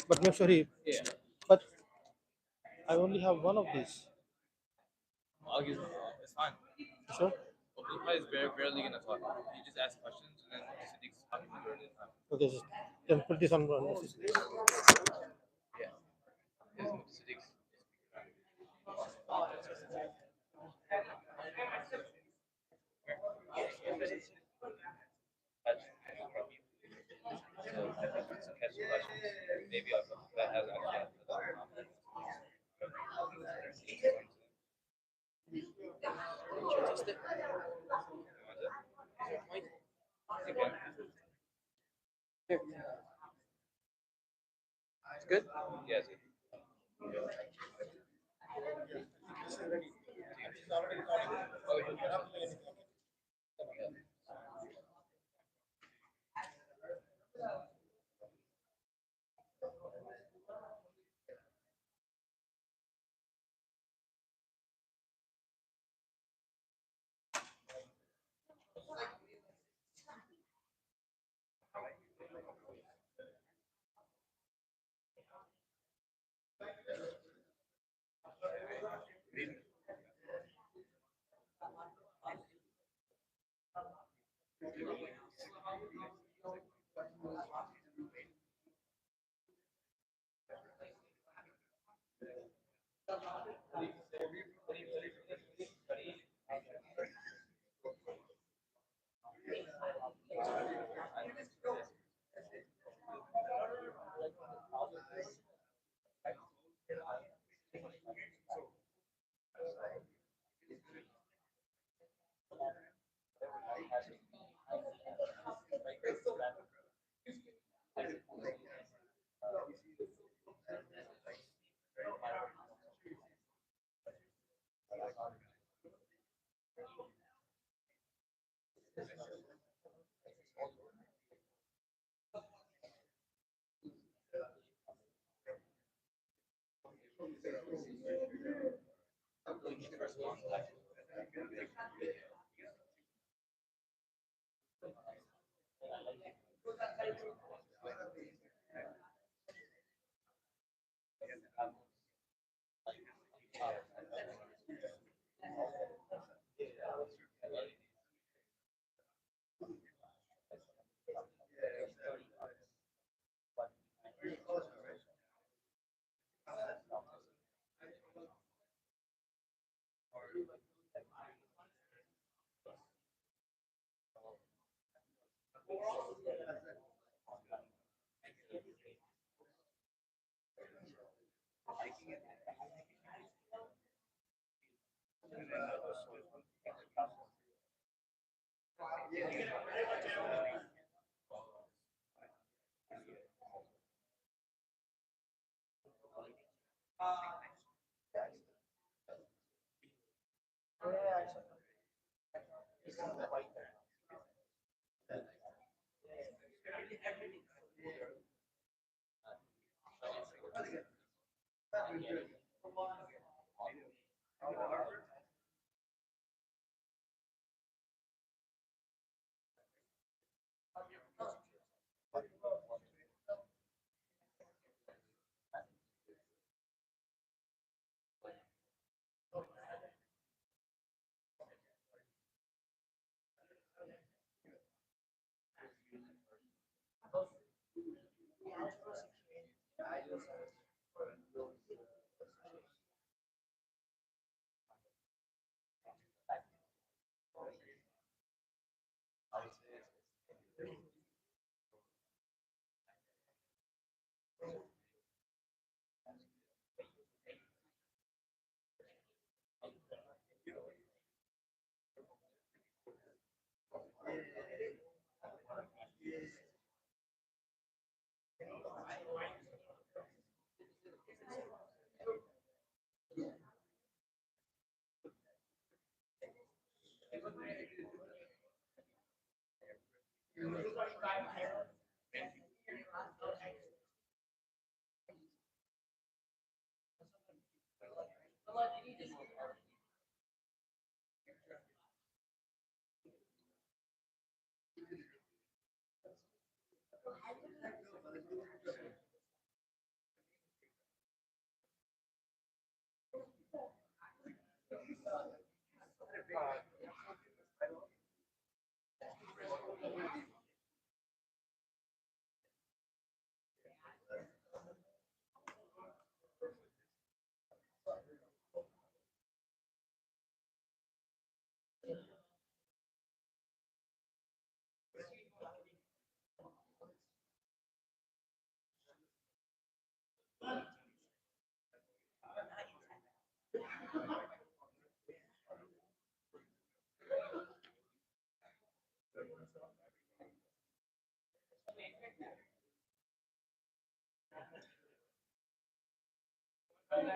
But make sure he. Yeah. But I only have one of these. I'll give it's fine. Sure. OpenAI is barely gonna talk. You just ask questions and then Siddiq's talking majority of the time. Okay, then put this on. Yeah. Siddiq's catch questions. Maybe that has actually. It's good? Yes. Well,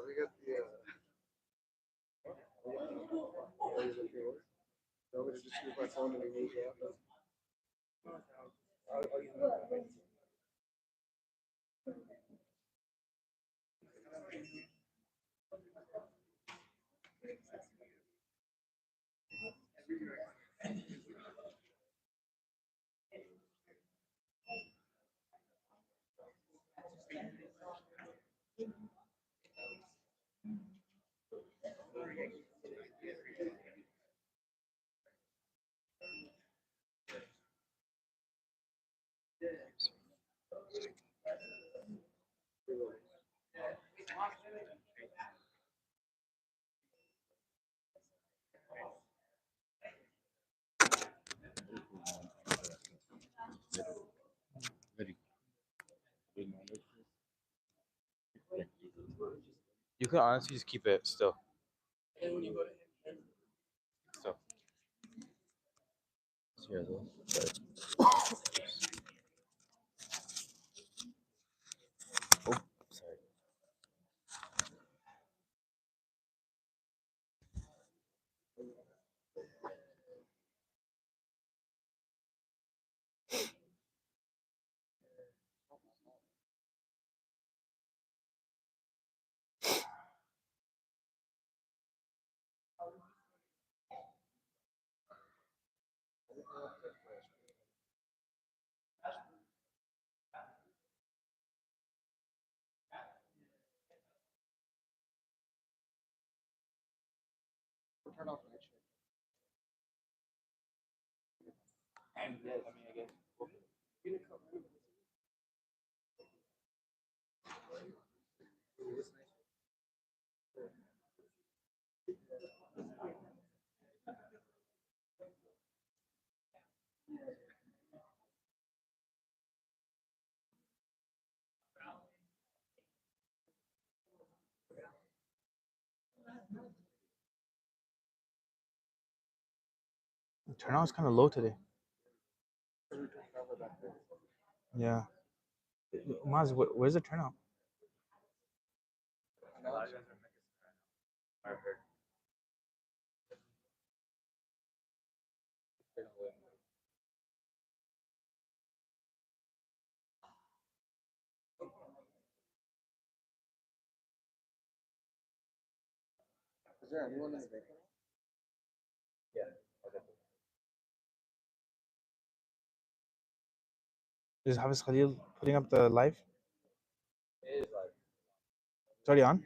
they got the. Want me to just use my phone and remove the app? You could honestly just keep it still. Still. Oh, sorry. Turn off night shift. Yeah, I mean, I guess. The turnout is kind of low today. Yeah. Maz, where's the turnout? I heard. Is there anyone in the bank? Is Hafiz Khalil putting up the live? It is like. It's already on?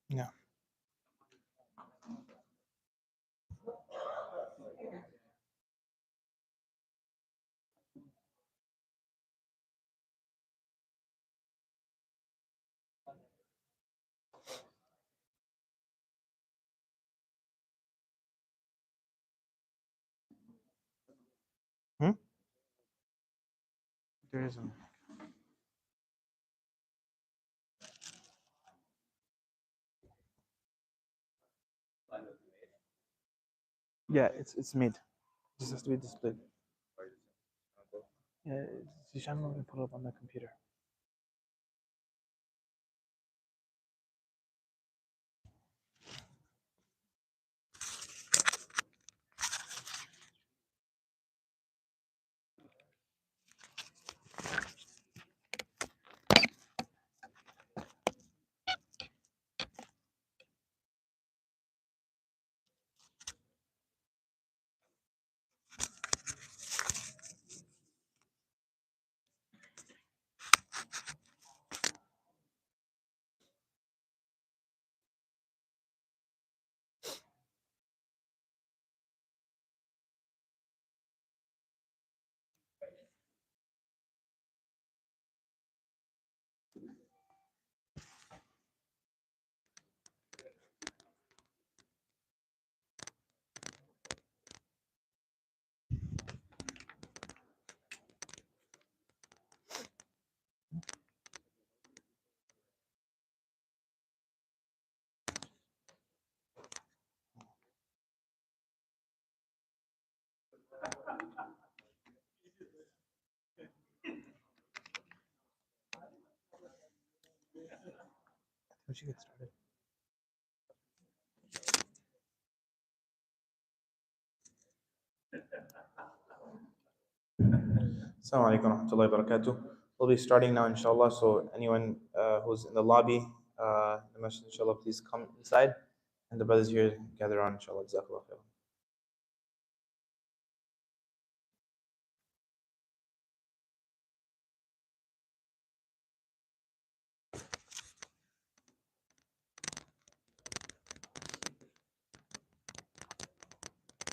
Yeah. Hmm? There isn't. Yeah, it's made. This has to be displayed. Yeah, the channel can put it up on the computer. We should get started. Assalamu alaikum warahmatullahi wabarakatuh. We'll be starting now, inshallah. So, anyone who's in the lobby, the masjid, inshallah, please come inside. And the brothers here gather on, inshallah. Jazakallah khair.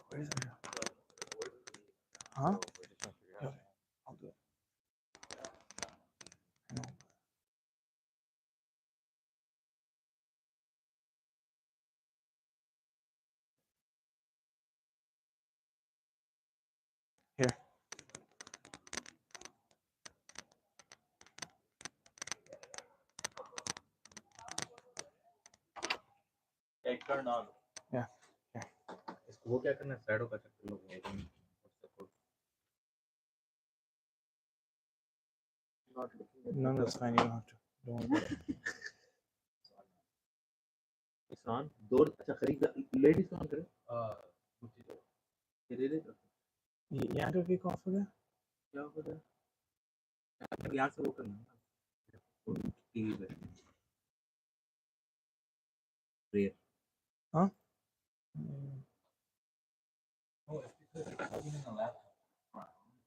Where is it? Huh? Okay, I'll do it. I know. Here. Turn on. Yeah. Here. इसको वो क्या करना है साइडों का चक्कर लोग Not looking at No, that's fine. You don't have to. Don't worry about it. It's on. Door अच्छा खरीद ladies को on करे ये दे दे यहाँ पे भी ऑफ हो गया? क्या हो गया यहाँ से वो करना टीवी पे prayer Huh?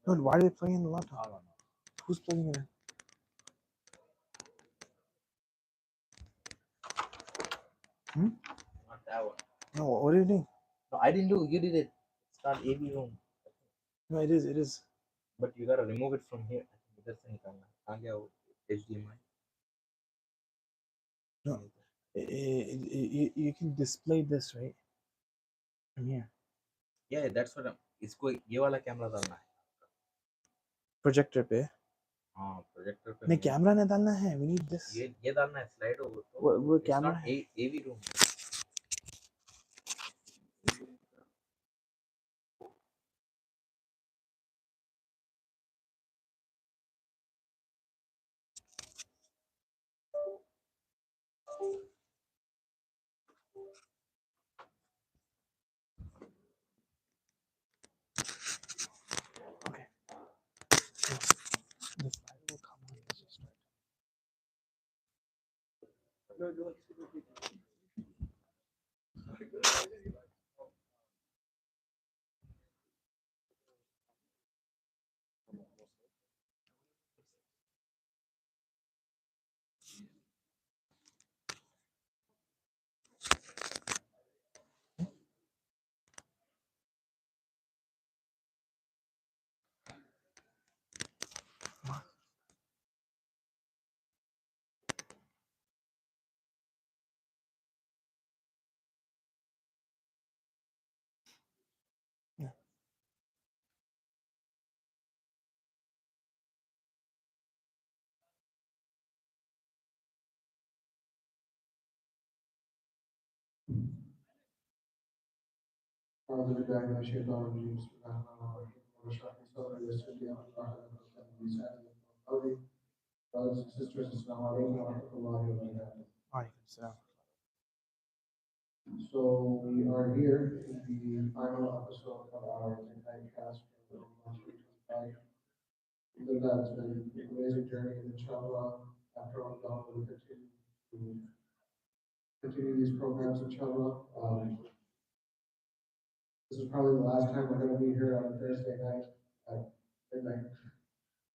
No, why are they playing in the laptop? Who's plugging it in? not that one. No, what are you doing? No, I didn't do. You did it. It's not AV room, No, it is. It is. but you gotta remove it from here. That's the thing. आ गया वो HDMI. No. You can display this, right? From here. Yeah, that's what I'm. इसको ये वाला camera डालना है. Projector पे. हाँ, projector पे. नहीं, कैमरा नहीं डालना है. We need this. ये डालना है स्लाइड हो तो. वो It's कैमरा not है. AV room. Okay. The slide will come on. Let's just start. أعوذ بالله من الشيطان الرجيم بسم الله الرحمن الرحيم رب اشرح لي صدري ويسر لي أمري واحلل عقدة من لساني يفقهوا قولي. Brothers and sisters, Assalamu alaikum wa rahmatullahi wa barakatuh. Alaikum salam. So we are here in the final episode of our midnight cast for Ramadan 2025. Alhamdulillah, it's been an amazing journey, and inshallah, after Ramadan, we'll continue these programs, inshallah. This is probably the last time we're going to be here on a Thursday night at midnight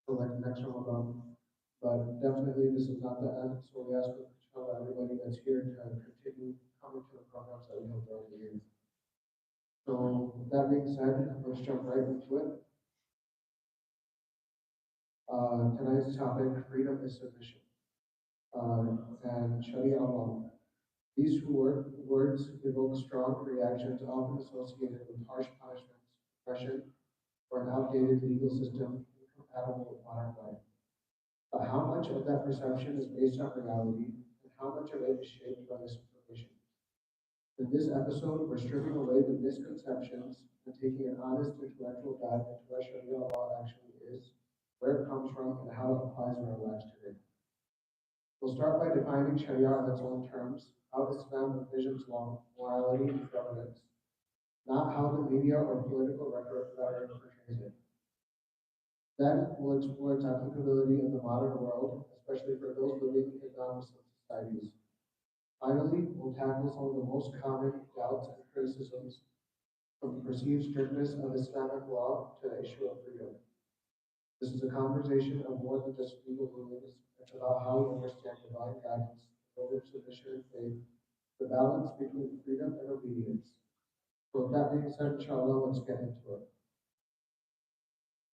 till like next Ramadan. But definitely, this is not the end. So we ask inshallah everybody that's here to continue coming to the programs that we have throughout the year. So with that being said, let's jump right into it. Tonight's topic: freedom is submission, and Sharia law. These two words evoke strong reactions, often associated with harsh punishments, oppression, or an outdated legal system incompatible with modern life. But how much of that perception is based on reality, and how much of it is shaped by misinformation? In this episode, we're stripping away the misconceptions and taking an honest intellectual dive into what Sharia law actually is, where it comes from, and how it applies in our lives today. We'll start by defining Sharia in its own terms, how Islam envisions law, morality, and governance, not how the media or political rhetoric portrays it. Then we'll explore its applicability in the modern world, especially for those living in non-Muslim societies. Finally, we'll tackle some of the most common doubts and criticisms from the perceived strictness of Islamic law to the issue of freedom. This is a conversation of more than just legal rulings. It's about how we understand divine guidance, the role of submission and faith, the balance between freedom and obedience. So with that being said, inshallah, let's get into it.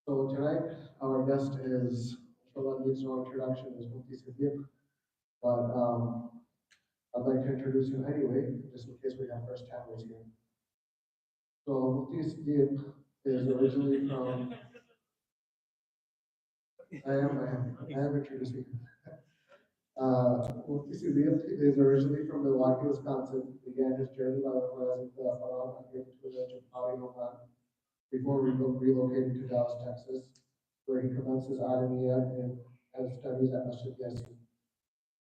So tonight, our guest is, inshallah, needs no introduction, is Mufti Siddiq, but I'd like to introduce him anyway, just in case we have first timers here. So Mufti Siddiq is originally from, I am introducing him. Mufti Siddiq is originally from Milwaukee, Wisconsin, began his journey by memorizing the Quran and getting to the age of Oman before relocating to Dallas, Texas, where he commenced his Alamiya and studies at Masjid Yasin.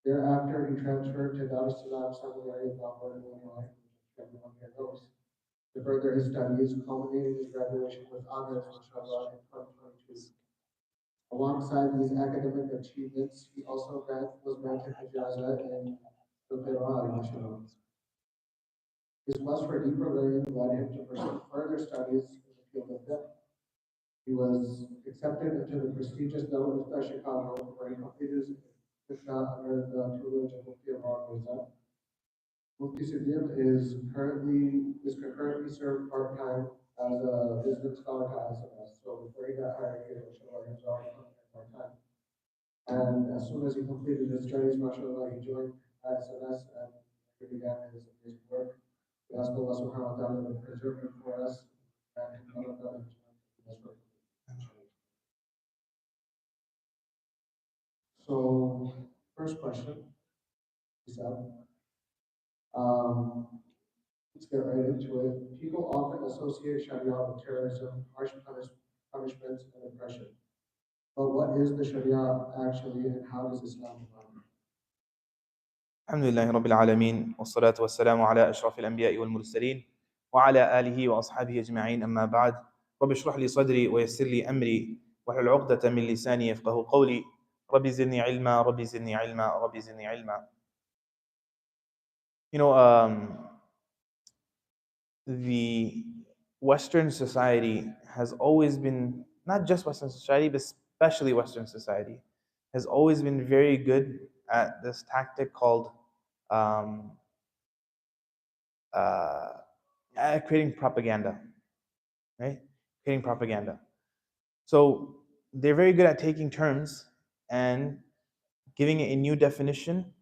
Thereafter, he transferred to Dar es Salaam Seminary in Melbourne, Illinois, which everyone here knows, to further his studies, culminating his graduation with honors, mashallah, in 2022. Alongside these academic achievements, he also was granted Ijaza in the Qur'an, mashallah. His quest for deeper learning led him to pursue further studies in the field of fiqh. He was accepted into the prestigious Darul Ifta Chicago, where he completed his Ifta under the tutelage of Mufti Al-Mirza. Mufti Siddiq is concurrently served part-time as a visiting scholar to ISNS. So before he got hired here, mashallah, he was already coming in part-time. And as soon as he completed his studies, mashallah, he joined ISNS and he began his amazing work. We ask Allah subhanahu wa ta'ala to preserve him for us and none of that his work. So, first question, let's get right into it. People often associate Sharia with terrorism, harsh punishments, and oppression. But what is the Sharia actually, and how does Islam define it? الحمد لله رب العالمين والصلاة والسلام على أشرف الأنبياء والمرسلين وعلى آله وأصحابه أجمعين أما بعد رب اشرح لي صدري ويسر لي أمري واحلل عقدة من لساني يفقه قولي رب زدني علما رب زدني علما رب زدني علما. The Western society has always been, not just Western society, but especially Western society, has always been very good at this tactic called creating propaganda, right? Creating propaganda. So they're very good at taking terms and giving it a new definition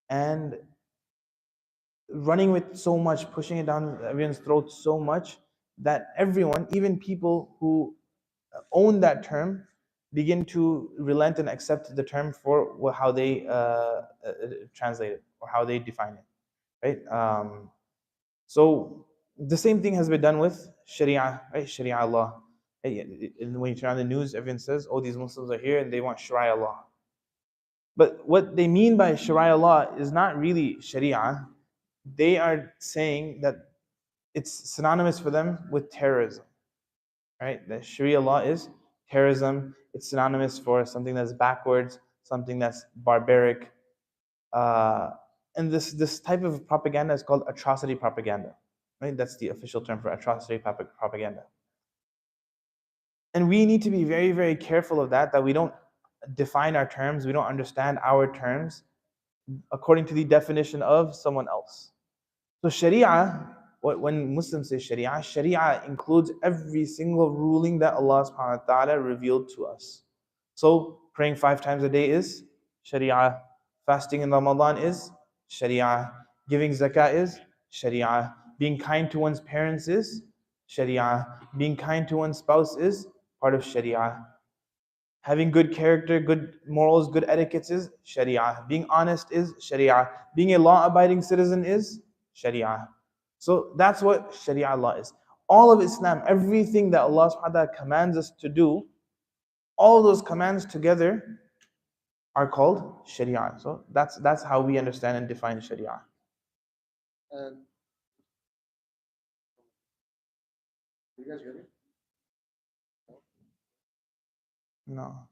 and running with so much, pushing it down everyone's throat so much that everyone, even people who own that term, begin to relent and accept the term for how they translate it or how they define it, right? So The same thing has been done with Sharia, right? Sharia law. And when you turn on the news, everyone says, oh, these Muslims are here and they want Sharia law. But what they mean by Sharia law is not really Sharia. They are saying that it's synonymous for them with terrorism, right? That Sharia law is terrorism. It's synonymous for something that's backwards, something that's barbaric. Uh, and this type of propaganda is called atrocity propaganda, right? That's the official term for atrocity propaganda. And we need to be very, very careful of that we don't define our terms, we don't understand our terms according to the definition of someone else. So Sharia, when Muslims say Sharia, Sharia includes every single ruling that Allah subhanahu wa ta'ala revealed to us. So praying 5 times a day is Sharia. Fasting in Ramadan is Sharia. Giving zakah is Sharia. Being kind to one's parents is Sharia. Being kind to one's spouse is part of Sharia. Having good character, good morals, good etiquettes is Sharia. Being honest is Sharia. Being a law-abiding citizen is Sharia. So that's what Sharia law is. All of Islam, everything that Allah subhanahu wa ta'ala commands us to do, all those commands together are called Sharia. So that's how we understand and define Sharia. And do you guys hear me? No.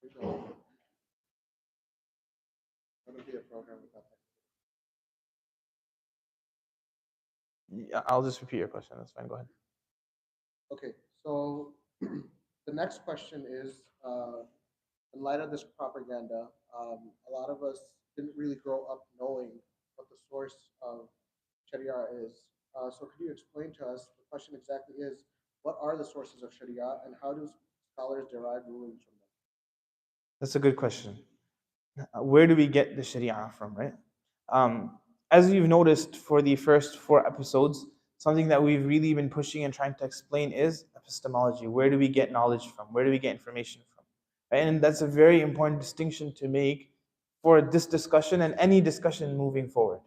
There's going to be a program with that. Yeah, I'll just repeat your question. That's fine. Go ahead. Okay, so the next question is, in light of this propaganda, a lot of us didn't really grow up knowing what the source of Sharia is. So could you explain to us, the question exactly is, what are the sources of Sharia and how do scholars derive rulings from them? That's a good question. Where do we get the Sharia from, right? As you've noticed for the first 4 episodes, something that we've really been pushing and trying to explain is epistemology. Where do we get knowledge from? Where do we get information from? Right? And that's a very important distinction to make for this discussion and any discussion moving forward.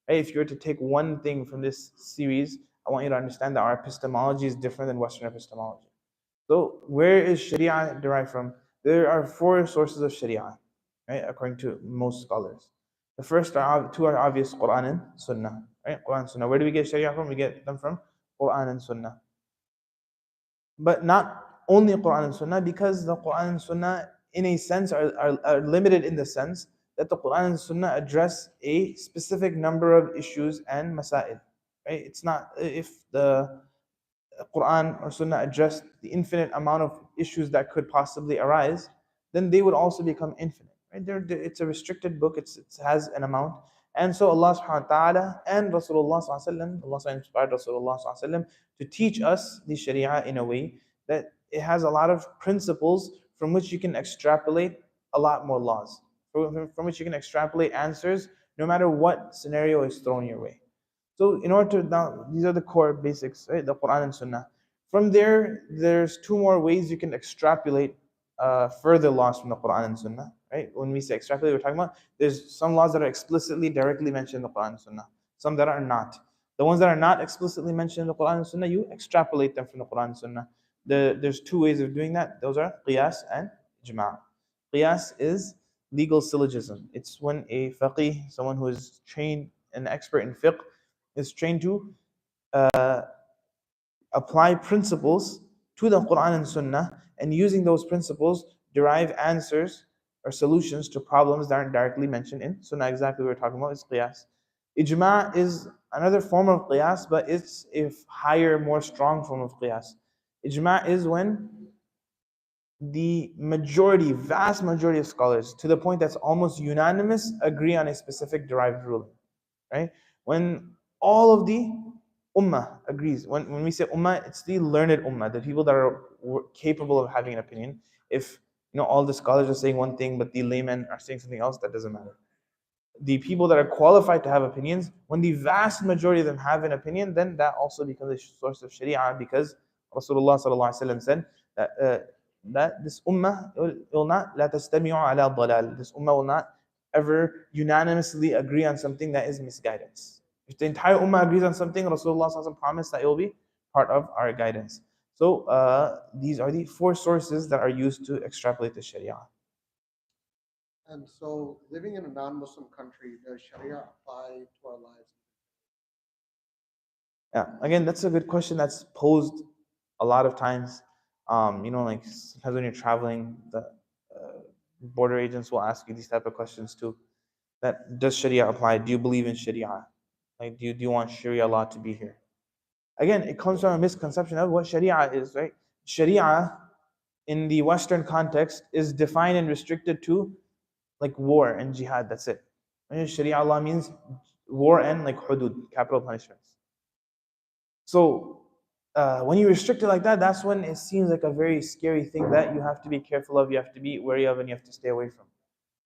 Right? If you were to take one thing from this series, I want you to understand that our epistemology is different than Western epistemology. So where is Sharia derived from? There are 4 sources of Sharia, right, according to most scholars. The first 2 are obvious, Quran and Sunnah. Right? Quran and Sunnah. Where do we get Sharia from? We get them from Quran and Sunnah. But not only Quran and Sunnah, because the Quran and Sunnah, in a sense, are limited in the sense that the Quran and Sunnah address a specific number of issues and masail. Right? It's not, if the Quran or Sunnah addressed the infinite amount of issues that could possibly arise, then they would also become infinite. Right? It's a restricted book, it has an amount. And so Allah subhanahu wa ta'ala and Rasulullah sallallahu Allah inspired Rasulullah sallallahu to teach us the Sharia in a way that it has a lot of principles from which you can extrapolate a lot more laws, from which you can extrapolate answers no matter what scenario is thrown your way. So in order to, now these are the core basics, right? The Quran and Sunnah. From there, there's 2 more ways you can extrapolate further laws from the Quran and Sunnah, right? When we say extrapolate, we're talking about there's some laws that are explicitly, directly mentioned in the Quran and Sunnah, some that are not. The ones that are not explicitly mentioned in the Quran and Sunnah, you extrapolate them from the Quran and Sunnah. There's 2 ways of doing that. Those are qiyas and ijma'. Qiyas is legal syllogism. It's when a faqih, someone who is trained, an expert in fiqh, is trained to apply principles to the Quran and Sunnah, and using those principles derive answers or solutions to problems that aren't directly mentioned in Sunnah. Exactly what we're talking about is qiyas. Ijma' is another form of qiyas, but it's a higher, more strong form of qiyas. Ijma' is when the majority, vast majority of scholars, to the point that's almost unanimous, agree on a specific derived ruling. Right? When all of the ummah agrees, when we say ummah, it's the learned ummah, the people that are capable of having an opinion. If all the scholars are saying one thing, but the laymen are saying something else, that doesn't matter. The people that are qualified to have opinions, when the vast majority of them have an opinion, then that also becomes a source of Sharia, because Rasulullah said that this ummah will not لا تستمعوا على ضلال. This ummah will not ever unanimously agree on something that is misguidance. If the entire ummah agrees on something, Rasulullah SAW promised that it will be part of our guidance. So these are the 4 sources that are used to extrapolate the Sharia. And so, living in a non-Muslim country, does Sharia apply to our lives? Yeah, again, that's a good question that's posed a lot of times. Like sometimes when you're traveling, the border agents will ask you these type of questions too. That does Sharia apply? Do you believe in Sharia? Like, do you want Sharia law to be here? Again, it comes from a misconception of what Sharia is, right? Sharia in the Western context is defined and restricted to like war and jihad. That's it. And Sharia law means war and like hudud, capital punishments. So when you restrict it like that, that's when it seems like a very scary thing that you have to be careful of, you have to be wary of, and you have to stay away from.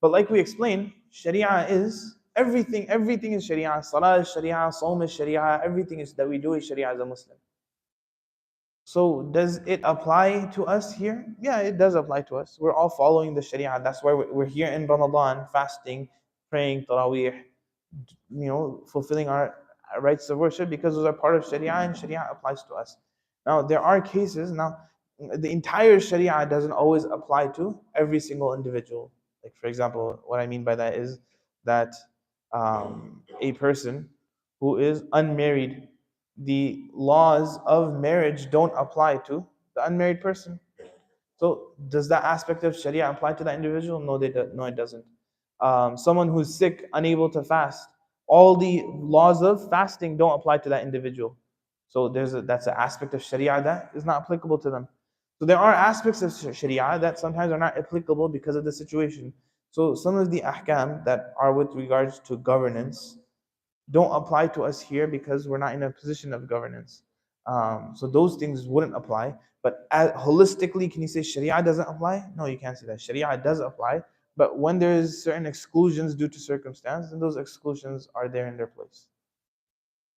But like we explained, Sharia is everything. Everything is Sharia. Salah is Sharia. Saum is Sharia. Everything is that we do is Sharia as a Muslim. So does it apply to us here? Yeah, it does apply to us. We're all following the Sharia. That's why we're here in Ramadan, fasting, praying, Taraweeh, fulfilling our rights of worship because those are part of Sharia and Sharia applies to us. Now, there are cases, the entire Sharia doesn't always apply to every single individual. Like, for example, what I mean by that is that a person who is unmarried, the laws of marriage don't apply to the unmarried person. So does that aspect of Sharia apply to that individual? No, no, it doesn't. Someone who's sick, unable to fast, all the laws of fasting don't apply to that individual. So that's an aspect of Sharia that is not applicable to them. So there are aspects of Sharia that sometimes are not applicable because of the situation. So some of the ahkam that are with regards to governance don't apply to us here because we're not in a position of governance. So those things wouldn't apply. But holistically, can you say Sharia doesn't apply? No, you can't say that. Sharia does apply. But when there's certain exclusions due to circumstance, then those exclusions are there in their place.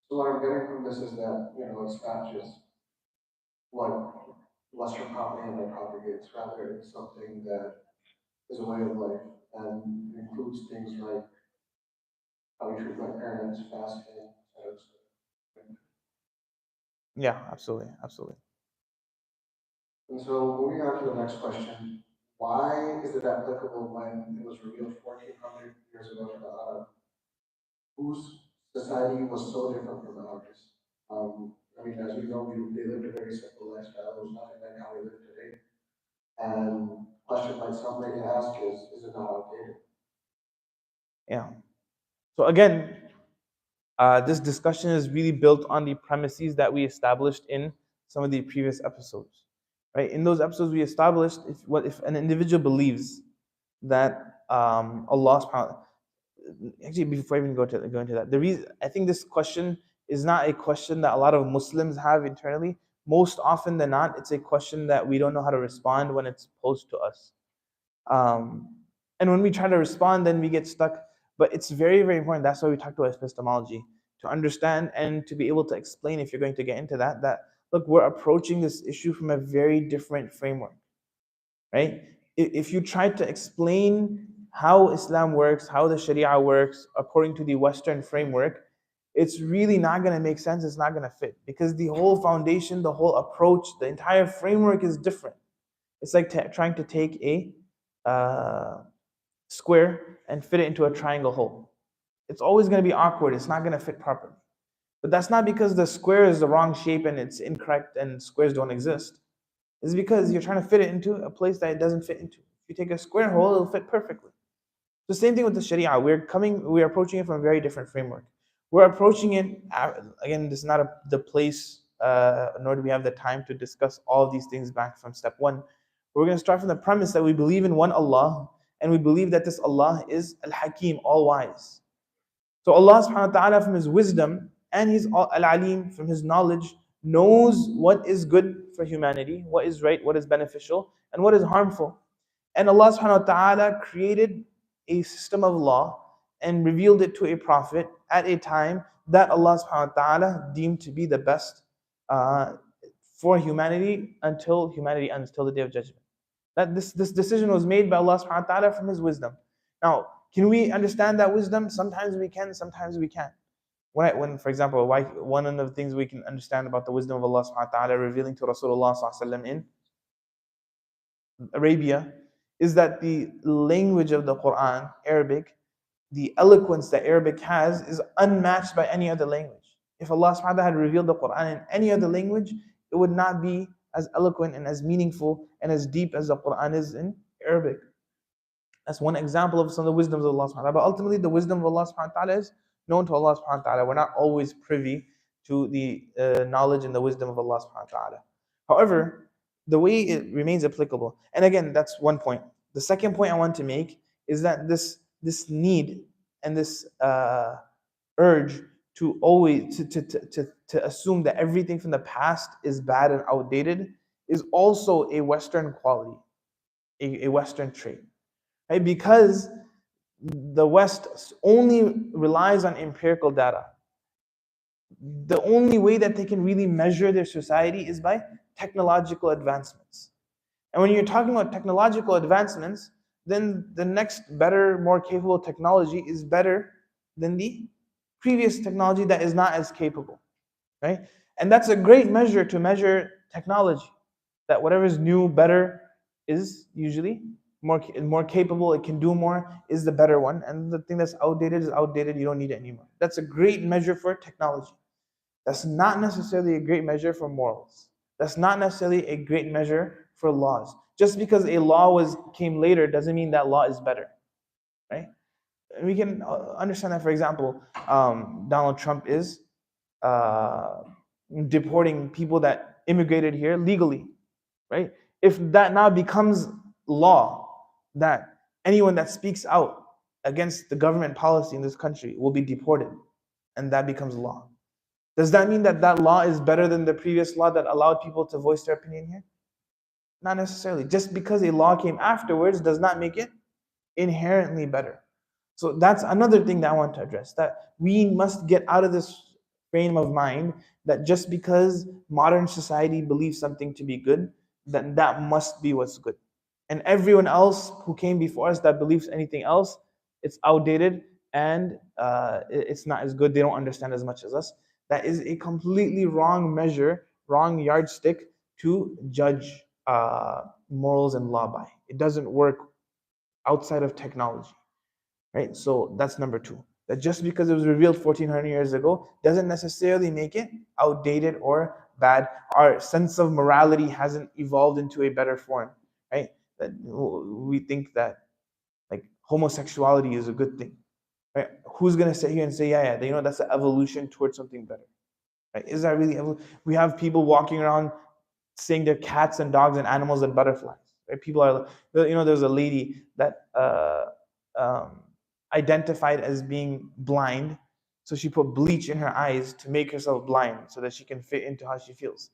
So what I'm getting from this is that, it's not just like Western propaganda propagates, rather it's something that is a way of life and includes things like how we treat my parents, fasting, etc. Yeah, absolutely, absolutely. And so moving on to the next question, why is it applicable when it was revealed 1,400 years ago to the Arab, whose society was so different from ours? As we know, they lived a very simple lifestyle. It was nothing like how we live today. And the question like some may ask is it not outdated? Yeah. So again, this discussion is really built on the premises that we established in some of the previous episodes. Right? In those episodes, we established if an individual believes that Allah subhanahu actually before I even go into that, the reason I think this question is not a question that a lot of Muslims have internally. Most often than not, it's a question that we don't know how to respond when it's posed to us. And when we try to respond, then we get stuck. But it's very, very important. That's why we talk about epistemology, to understand and to be able to explain, if you're going to get into that look, we're approaching this issue from a very different framework, right? If you try to explain how Islam works, how the Sharia works according to the Western framework, it's really not going to make sense. It's not going to fit because the whole foundation, the whole approach, the entire framework is different. It's like trying to take a square and fit it into a triangle hole. It's always going to be awkward. It's not going to fit properly. But that's not because the square is the wrong shape and it's incorrect and squares don't exist. It's because you're trying to fit it into a place that it doesn't fit into. If you take a square hole, it'll fit perfectly. The same thing with the Sharia. We're approaching it from a very different framework. We're approaching it, again, this is not the place, nor do we have the time to discuss all of these things back from step one. We're going to start from the premise that we believe in one Allah, and we believe that this Allah is Al-Hakim, all-wise. So Allah subhanahu wa ta'ala from His wisdom and His Al-Alim from His knowledge knows what is good for humanity, what is right, what is beneficial, and what is harmful. And Allah subhanahu wa ta'ala created a system of law and revealed it to a prophet at a time that Allah subhanahu wa ta'ala deemed to be the best for humanity until humanity ends, till the day of judgment. That this decision was made by Allah subhanahu wa ta'ala from His wisdom. Now, can we understand that wisdom? Sometimes we can, sometimes we can't. when for example, one of the things we can understand about the wisdom of Allah subhanahu wa ta'ala revealing to Rasulullah sallallahu alaihi wasallam in Arabia is that the language of the Quran, Arabic, the eloquence that Arabic has is unmatched by any other language. If Allah subhanahu wa ta'ala had revealed the Quran in any other language, it would not be as eloquent and as meaningful and as deep as the Quran is in Arabic. That's one example of some of the wisdoms of Allah subhanahu wa ta'ala. But ultimately, the wisdom of Allah subhanahu wa ta'ala is known to Allah subhanahu wa ta'ala. We're not always privy to the knowledge and the wisdom of Allah subhanahu wa ta'ala. However, the way it remains applicable, and again, that's one point. The second point I want to make is that this need and this urge to always to assume that everything from the past is bad and outdated is also a Western quality, a Western trait. Right? Because the West only relies on empirical data. The only way that they can really measure their society is by technological advancements. And when you're talking about technological advancements, then the next better, more capable technology is better than the previous technology that is not as capable. Right? And that's a great measure to measure technology. That whatever is new, better, is usually more capable, it can do more, is the better one. And the thing that's outdated is outdated, you don't need it anymore. That's a great measure for technology. That's not necessarily a great measure for morals. That's not necessarily a great measure for laws. Just because a law came later doesn't mean that law is better, right? And we can understand that, for example, Donald Trump is deporting people that immigrated here legally, right? If that now becomes law, that anyone that speaks out against the government policy in this country will be deported, and that becomes law. Does that mean that that law is better than the previous law that allowed people to voice their opinion here? Not necessarily. Just because a law came afterwards does not make it inherently better. So that's another thing that I want to address, that we must get out of this frame of mind that just because modern society believes something to be good, then that must be what's good. And everyone else who came before us that believes anything else, it's outdated and it's not as good. They don't understand as much as us. That is a completely wrong measure, wrong yardstick to judge morals and law by. It doesn't work outside of technology, right? So that's number two. That just because it was revealed 1400 years ago doesn't necessarily make it outdated or bad. Our sense of morality hasn't evolved into a better form, right? That we think that like homosexuality is a good thing, right? Who's gonna sit here and say, yeah, that's an evolution towards something better, right? Is that really? We have people walking around saying they're cats and dogs and animals and butterflies, right? People are, there's a lady that identified as being blind, so she put bleach in her eyes to make herself blind so that she can fit into how she feels.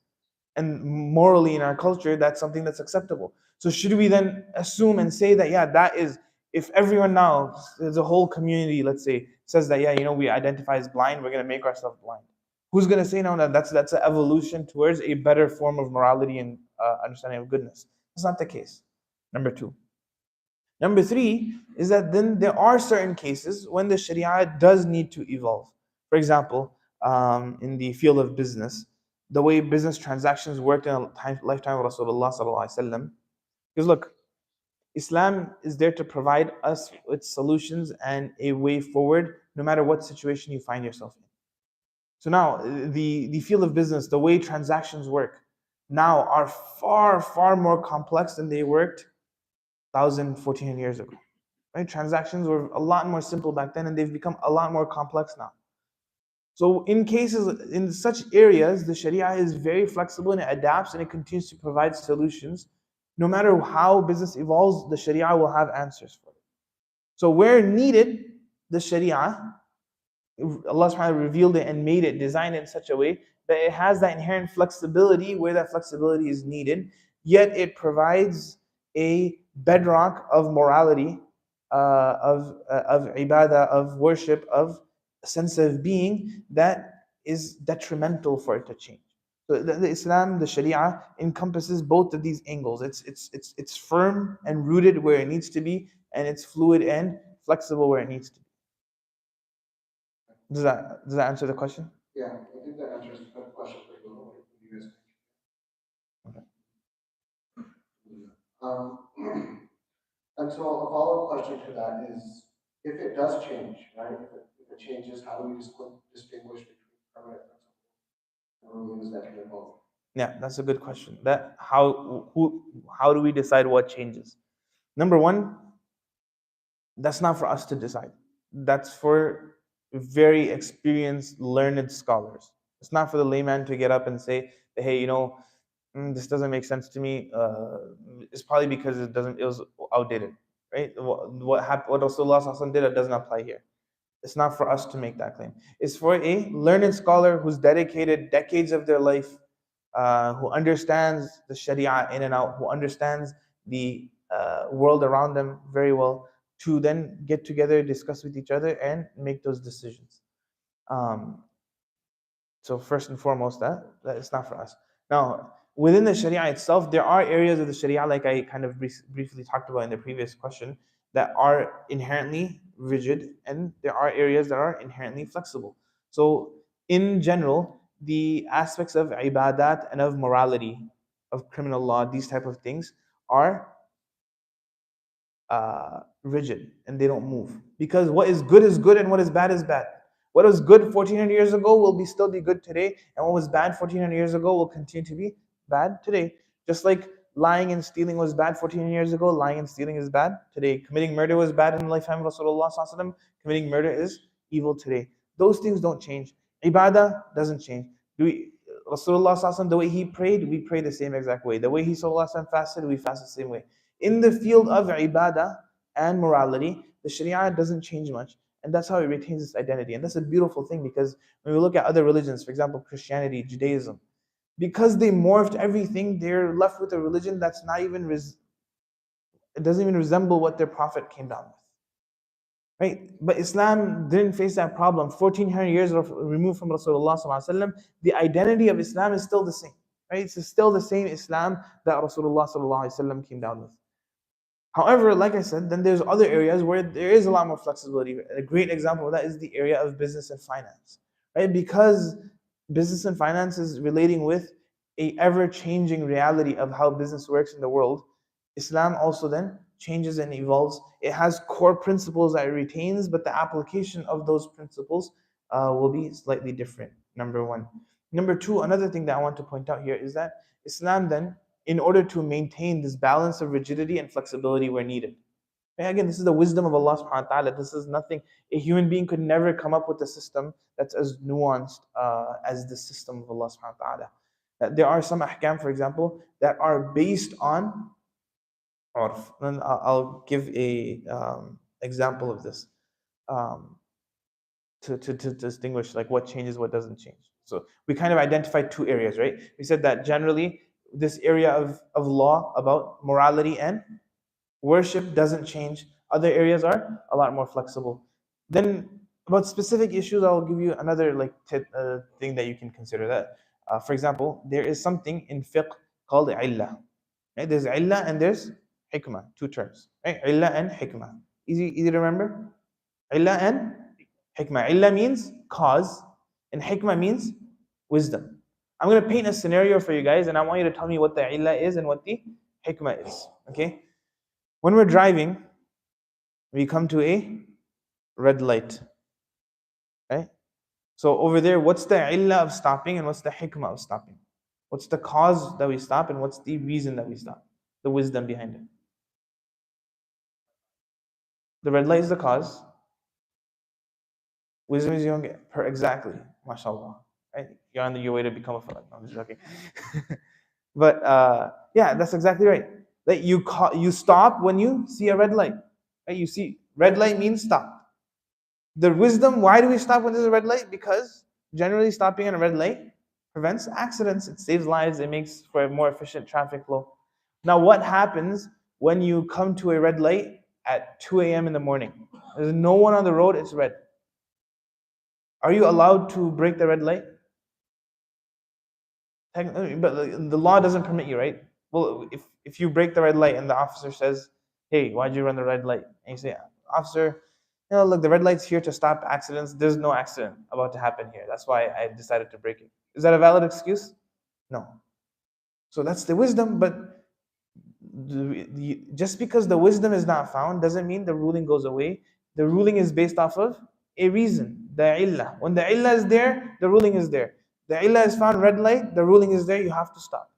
And morally in our culture, that's something that's acceptable. So should we then assume and say that, yeah, that is, if everyone now, there's a whole community, let's say, says that, yeah, we identify as blind, we're going to make ourselves blind. Who's going to say no, that's an evolution towards a better form of morality and understanding of goodness? That's not the case. Number two. Number three is that then there are certain cases when the Sharia does need to evolve. For example, in the field of business, the way business transactions worked in the lifetime of Rasulullah sallallahu alaihi wasallam. Because look, Islam is there to provide us with solutions and a way forward, no matter what situation you find yourself in. So now, the field of business, the way transactions work, now are far, far more complex than they worked 1,400 years ago. Right? Transactions were a lot more simple back then, and they've become a lot more complex now. So in such areas, the Sharia is very flexible and it adapts and it continues to provide solutions. No matter how business evolves, the Sharia will have answers for it. So where needed, the Sharia, Allah subhanahu wa ta'ala revealed it and made it, designed it in such a way that it has that inherent flexibility where that flexibility is needed, yet it provides a bedrock of morality, of ibadah, of worship, of a sense of being that is detrimental for it to change. So the Islam, the Sharia, encompasses both of these angles. It's firm and rooted where it needs to be, and it's fluid and flexible where it needs to be. Does that answer the question? Yeah, I think that answers the question pretty well. What do you guys think? And so a follow-up question to that is, if it does change, right? If it changes, how do we distinguish between permanent principles and rulings that can evolve? Yeah, that's a good question. How do we decide what changes? Number one, that's not for us to decide. That's for very experienced, learned scholars. It's not for the layman to get up and say, "Hey, this doesn't make sense to me." It's probably because it was outdated, right? What Rasulullah Sallallahu Alaihi Wasallam did, it doesn't apply here. It's not for us to make that claim. It's for a learned scholar who's dedicated decades of their life, who understands the Sharia in and out, who understands the world around them very well, to then get together, discuss with each other, and make those decisions. So first and foremost, that it's not for us. Now, within the Sharia itself, there are areas of the Sharia, like I kind of briefly talked about in the previous question, that are inherently rigid, and there are areas that are inherently flexible. So, in general, the aspects of ibadat and of morality, of criminal law, these type of things are rigid and they don't move, because what is good and what is bad is bad. What was good 1400 years ago will still be good today, and what was bad 1400 years ago will continue to be bad today. Just like lying and stealing was bad 1400 years ago, lying and stealing is bad today. Committing murder was bad in the lifetime of Rasulullah Sallallahu Alaihi Wasallam, committing murder is evil today. Those things don't change. Ibadah doesn't change. Rasulullah Sallallahu Alaihi Wasallam, the way he prayed, we pray the same exact way. The way he Sallallahu Alaihi Wasallam fasted, we fast the same way. In the field of ibadah and morality, the Sharia doesn't change much. And that's how it retains its identity. And that's a beautiful thing, because when we look at other religions, for example, Christianity, Judaism, because they morphed everything, they're left with a religion that's not even, it doesn't even resemble what their prophet came down with. Right? But Islam didn't face that problem. 1400 years removed from Rasulullah Sallallahu Alaihi Wasallam, the identity of Islam is still the same. Right? It's still the same Islam that Rasulullah Sallallahu Alaihi Wasallam came down with. However, like I said, then there's other areas where there is a lot more flexibility. A great example of that is the area of business and finance, right? Because business and finance is relating with a ever-changing reality of how business works in the world. Islam also then changes and evolves. It has core principles that it retains, but the application of those principles will be slightly different, number one. Number two, another thing that I want to point out here is that Islam then, in order to maintain this balance of rigidity and flexibility where needed. And again, this is the wisdom of Allah subhanahu wa ta'ala. This is nothing, a human being could never come up with a system that's as nuanced as the system of Allah subhanahu wa ta'ala. There are some ahkam, for example, that are based on urf. And I'll give a example of this to distinguish like what changes, what doesn't change. So we kind of identified two areas, right? We said that generally this area of law about morality and worship doesn't change. Other areas are a lot more flexible. Then about specific issues, I'll give you another thing that you can consider. That, for example, there is something in fiqh called illah. Right? There's illah and there's hikmah, two terms. Right? Illah and hikmah. Easy to remember? Illah and hikmah. Illah means cause, and hikmah means wisdom. I'm going to paint a scenario for you guys, and I want you to tell me what the illah is and what the hikmah is. Okay? When we're driving, we come to a red light. Right? So over there, what's the illah of stopping and what's the hikmah of stopping? What's the cause that we stop and what's the reason that we stop? The wisdom behind it. The red light is the cause. Wisdom is young. Exactly. MashaAllah. Right? You're on your way to become a falak. No, I'm just joking. But yeah, that's exactly right. That you stop when you see a red light. Right? You see red light means stop. The wisdom, why do we stop when there's a red light? Because generally stopping at a red light prevents accidents. It saves lives. It makes for a more efficient traffic flow. Now, what happens when you come to a red light at 2 a.m. in the morning? There's no one on the road. It's red. Are you allowed to break the red light? But the law doesn't permit you, right? Well, if you break the red light and the officer says, "Hey, why'd you run the red light?" And you say, "Officer, look, the red light's here to stop accidents. There's no accident about to happen here. That's why I decided to break it. Is that a valid excuse? No. So that's the wisdom, but just because the wisdom is not found doesn't mean the ruling goes away. The ruling is based off of a reason, the illah. When the illah is there, the ruling is there. The illah is found, red light, the ruling is there, you have to stop.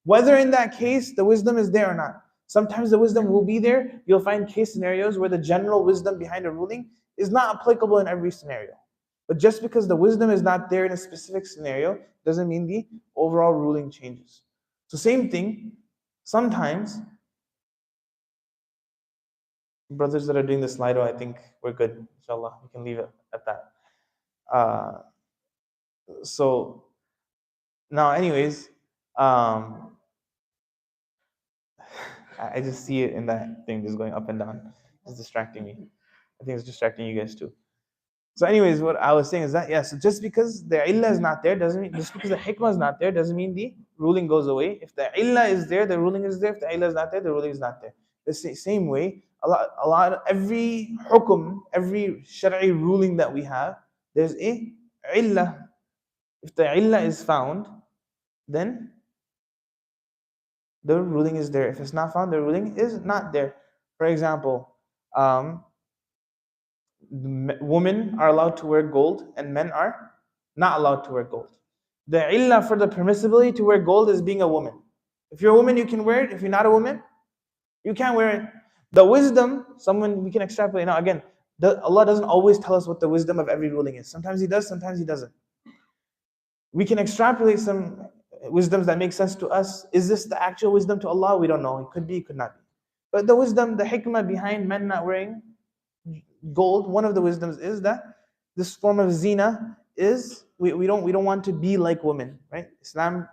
Whether in that case the wisdom is there or not. Sometimes the wisdom will be there. You'll find case scenarios where the general wisdom behind a ruling is not applicable in every scenario. But just because the wisdom is not there in a specific scenario doesn't mean the overall ruling changes. So same thing, sometimes brothers that are doing the Slido, I think we're good. Inshallah, we can leave it at that. So now, anyways, I just see it in that thing just going up and down. It's distracting me. I think it's distracting you guys too. So, anyways, what I was saying is that so just because the illah is not there doesn't mean, just because the hikmah is not there doesn't mean the ruling goes away. If the illah is there, the ruling is there. If the illah is not there, the ruling is not there. The same way, every hukum, every shari'i ruling that we have, there's a illah. If the illah is found, then the ruling is there. If it's not found, the ruling is not there. For example, women are allowed to wear gold and men are not allowed to wear gold. The illah for the permissibility to wear gold is being a woman. If you're a woman, you can wear it. If you're not a woman, you can't wear it. The wisdom, we can extrapolate. Now again, Allah doesn't always tell us what the wisdom of every ruling is. Sometimes He does, sometimes He doesn't. We can extrapolate some wisdoms that make sense to us. Is this the actual wisdom to Allah? We don't know. It could be, it could not be. But the wisdom, the hikmah behind men not wearing gold, one of the wisdoms is that this form of zina is we don't want to be like women, right? Islam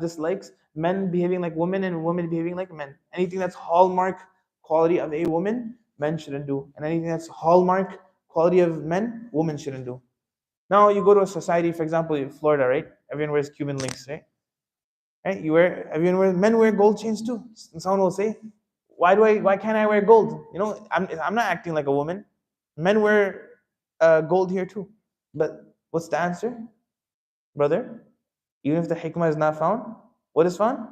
dislikes men behaving like women and women behaving like men. Anything that's hallmark quality of a woman, men shouldn't do, and anything that's hallmark quality of men, women shouldn't do. Now you go to a society, for example, in Florida, right? Everyone wears Cuban links, right? Right? Men wear gold chains too. And someone will say, why can't I wear gold? I'm not acting like a woman. Men wear gold here too. But what's the answer, brother? Even if the hikmah is not found, what is found?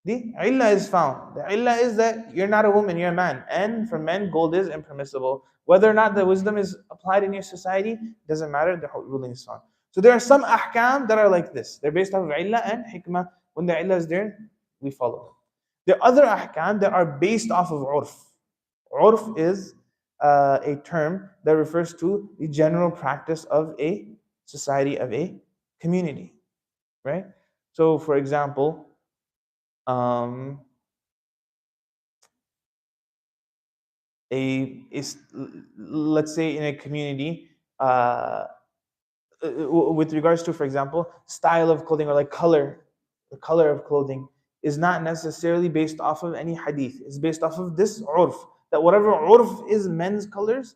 The illah is found. The illah is that you're not a woman, you're a man. And for men, gold is impermissible. Whether or not the wisdom is applied in your society, doesn't matter, the ruling is found. So there are some ahkam that are like this. They're based off of illah and hikmah. When the illah is there, we follow. There are other ahkam that are based off of urf. Urf is a term that refers to the general practice of a society, of a community, right? So, for example, let's say in a community, with regards to, for example, style of clothing or like color, the color of clothing is not necessarily based off of any hadith. It's based off of this urf, that whatever urf is men's colors,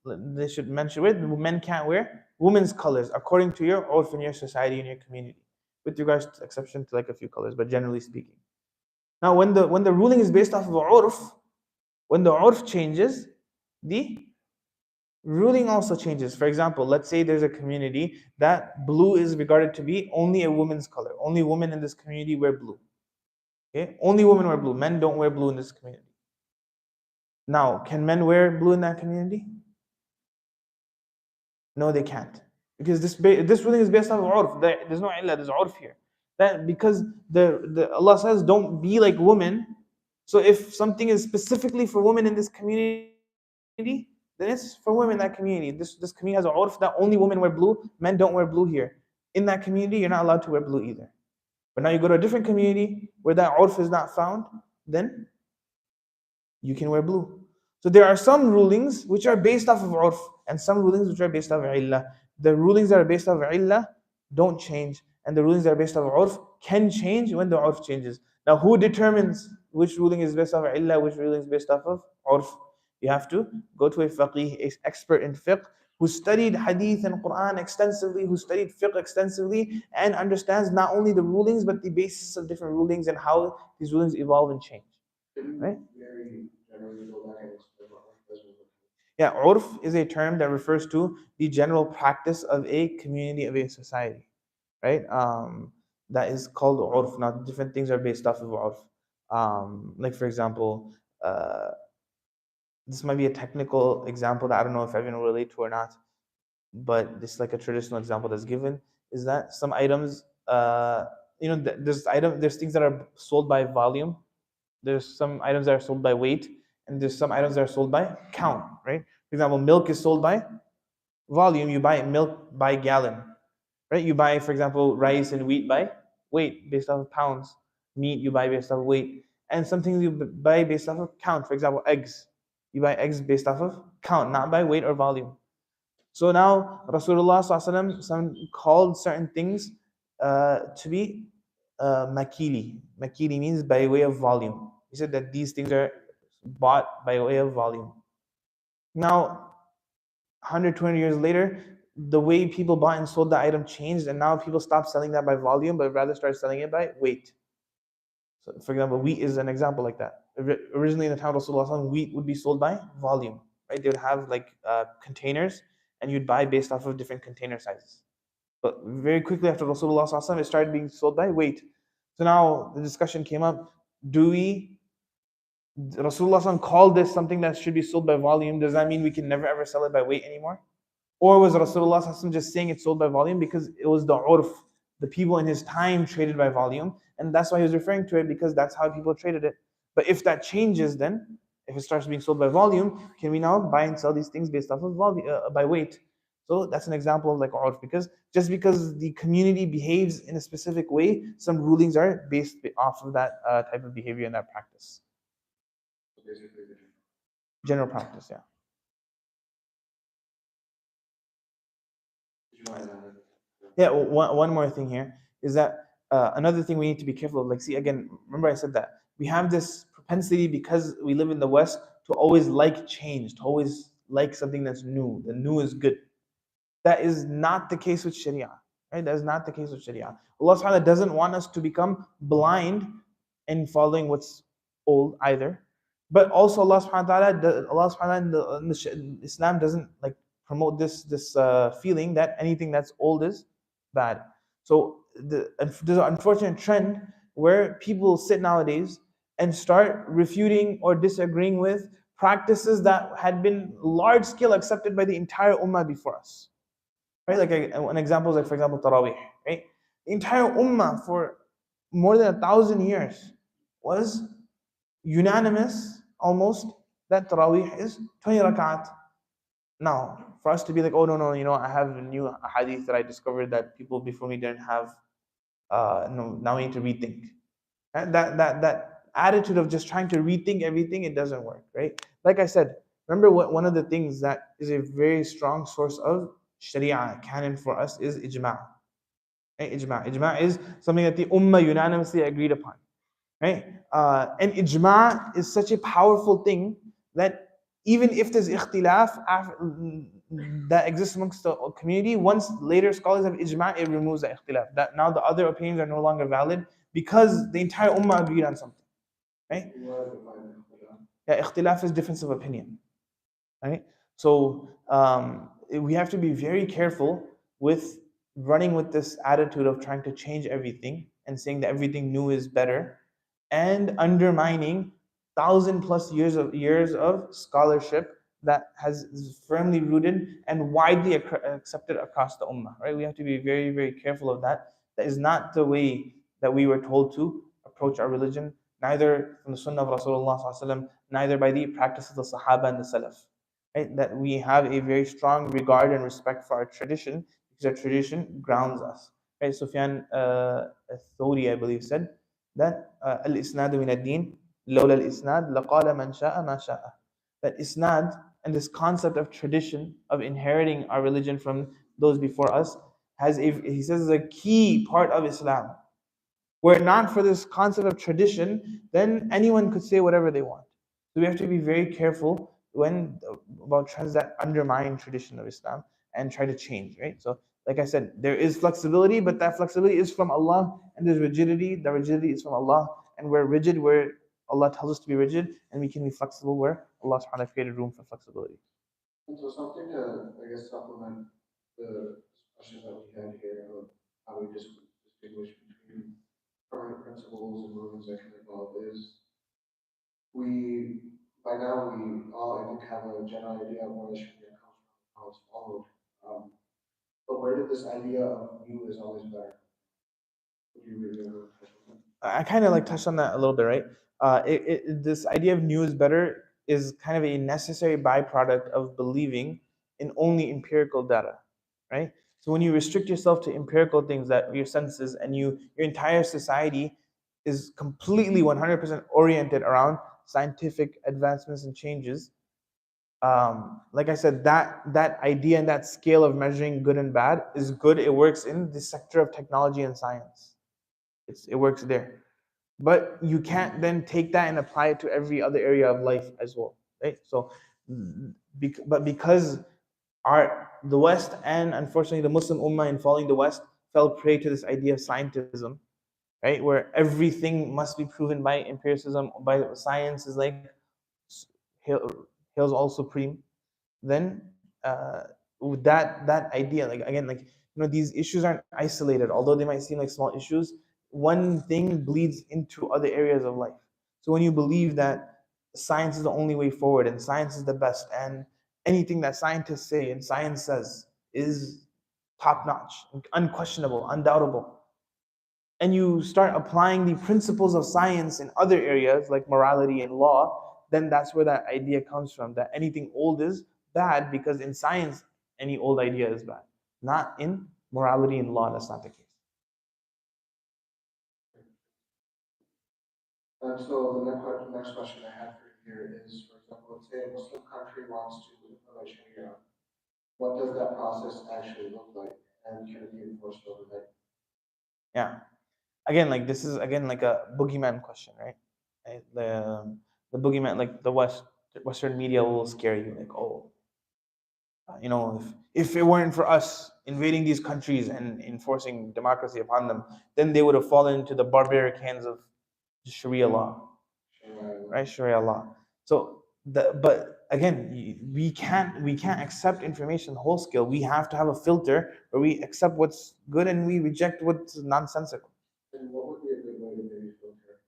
men should wear. Men can't wear women's colors according to your urf in your society, in your community, with regards to exception to like a few colors, but generally speaking. Now, when the ruling is based off of urf, when the urf changes, the ruling also changes. For example, let's say there's a community that blue is regarded to be only a woman's color. Only women in this community wear blue. Okay? Only women wear blue. Men don't wear blue in this community. Now, can men wear blue in that community? No, they can't. Because this ruling is based on urf. There's no illah, there's urf here. That because Allah says, don't be like women. So if something is specifically for women in this community, then it's for women in that community. This community has a urf that only women wear blue, men don't wear blue here. In that community, you're not allowed to wear blue either. But now you go to a different community where that urf is not found, then you can wear blue. So there are some rulings which are based off of urf and some rulings which are based off of illah. The rulings that are based off of illah don't change, and the rulings that are based off of urf can change when the urf changes. Now, who determines which ruling is based off of illah, which ruling is based off of urf? You have to go to a faqih, an expert in fiqh, who studied hadith and Quran extensively, who studied fiqh extensively, and understands not only the rulings, but the basis of different rulings and how these rulings evolve and change. Right? Yeah, urf is a term that refers to the general practice of a community, of a society, right? That is called urf. Now, different things are based off of urf. Like for example, this might be a technical example that I don't know if everyone will relate to or not, but this is like a traditional example that's given, is that some items, there's things that are sold by volume, there's some items that are sold by weight, and there's some items that are sold by count, right? For example, milk is sold by volume. You buy milk by gallon, right? You buy, for example, rice and wheat by weight, based off of pounds. Meat you buy based off of weight, and some things you buy based off of count. For example, eggs. You buy eggs based off of count, not by weight or volume. So now Rasulullah SAW called certain things to be makili. Makili means by way of volume. He said that these things are bought by way of volume. Now, 120 years later, the way people bought and sold the item changed, and now people stopped selling that by volume, but rather started selling it by weight. So, for example, wheat is an example like that. Originally, in the time of Rasulullah, wheat would be sold by volume, right? They would have like containers, and you'd buy based off of different container sizes. But very quickly after Rasulullah, it started being sold by weight. So now the discussion came up: do we? Rasulullah called this something that should be sold by volume. Does that mean we can never ever sell it by weight anymore? Or was Rasulullah just saying it's sold by volume because it was the urf, the people in his time traded by volume, and that's why he was referring to it, because that's how people traded it. But if that changes, then if it starts being sold by volume, can we now buy and sell these things based off of volume, by weight? So that's an example of like urf, because just because the community behaves in a specific way, some rulings are based off of that type of behavior and that practice. General practice, yeah. Yeah, one more thing here is that another thing we need to be careful of. Like, see, again, remember I said that we have this propensity, because we live in the West, to always like change, to always like something that's new. The new is good. That is not the case with Sharia, right? That is not the case with Sharia. Allah subhanahu wa ta'ala doesn't want us to become blind in following what's old either. But also Allah subhanahu wa ta'ala, in Islam doesn't like promote this feeling that anything that's old is bad. So there's an unfortunate trend where people sit nowadays and start refuting or disagreeing with practices that had been large scale accepted by the entire ummah before us. Right? Like an example is like, for example, Taraweeh, right? The entire ummah for more than 1,000 years was unanimous almost that Taraweeh is 20 rakat. Now, for us to be like, oh no, I have a new hadith that I discovered that people before me didn't have. No, now we need to rethink. And that attitude of just trying to rethink everything, it doesn't work, right? Like I said, remember one of the things that is a very strong source of Sharia canon for us is ijma'. Right? Ijma' is something that the ummah unanimously agreed upon. Right? And ijma' is such a powerful thing that even if there's ikhtilaf that exists amongst the community, once later scholars have ijma', it removes the ikhtilaf. That now the other opinions are no longer valid because the entire ummah agreed on something. Right? Yeah, ikhtilaf is difference of opinion. Right? So we have to be very careful with running with this attitude of trying to change everything and saying that everything new is better, and undermining 1,000+ years of scholarship that is firmly rooted and widely accepted across the ummah. Right? We have to be very, very careful of that. That is not the way that we were told to approach our religion, neither from the Sunnah of Rasulullah, neither by the practice of the Sahaba and the Salaf. Right? That we have a very strong regard and respect for our tradition, because our tradition grounds us. Right? Sufyan al-Thawri, I believe, said that al-isnad min ad-din, lawla al-isnad laqala man sha'a ma sha'a. That isnad and this concept of tradition, of inheriting our religion from those before us, he says, is a key part of Islam. Were it not for this concept of tradition, then anyone could say whatever they want. So we have to be very careful about trends that undermine tradition of Islam and try to change, right? So like I said, there is flexibility, but that flexibility is from Allah, and there's rigidity. The rigidity is from Allah, and we're rigid where Allah tells us to be rigid, and we can be flexible where Allah subhanahu wa ta'ala created room for flexibility. And so something to, I guess, supplement the discussion that we had here of how we distinguish between permanent principles and rulings that can evolve is we, by now, we all, I think, have a general idea of where the Sharia comes from, how it's followed. Um, but where did this idea of new is always better? Would you really ever touch on that? I kind of like touched on that a little bit, right? This idea of new is better is kind of a necessary byproduct of believing in only empirical data, right? So when you restrict yourself to empirical things, that your senses and your entire society is completely 100% oriented around scientific advancements and changes. Like I said, that idea and that scale of measuring good and bad is good. It works in the sector of technology and science. It works there. But you can't then take that and apply it to every other area of life as well, right? So, but because the West and unfortunately the Muslim Ummah in following the West fell prey to this idea of scientism, right, where everything must be proven by empiricism, by science is like hills all supreme. Then with that idea, like again, like these issues aren't isolated, although they might seem like small issues. One thing bleeds into other areas of life. So when you believe that science is the only way forward and science is the best, and anything that scientists say and science says is top notch, unquestionable, undoubtable, and you start applying the principles of science in other areas like morality and law, then that's where that idea comes from, that anything old is bad, because in science, any old idea is bad. Not in morality and law, that's not the case. And so the next question I have for you here is, for example, let's say a Muslim country wants to implement Sharia. What does that process actually look like, and can it be enforced overnight? Yeah. Again, like this is again like a boogeyman question, right? Right? The boogeyman, like the Western media will scare you, like, oh, if it weren't for us invading these countries and enforcing democracy upon them, then they would have fallen into the barbaric hands of Sharia law, right? Sharia law. So but again, we can't accept information whole scale. We have to have a filter where we accept what's good and we reject what's nonsensical. And what would be a good way to maybe filter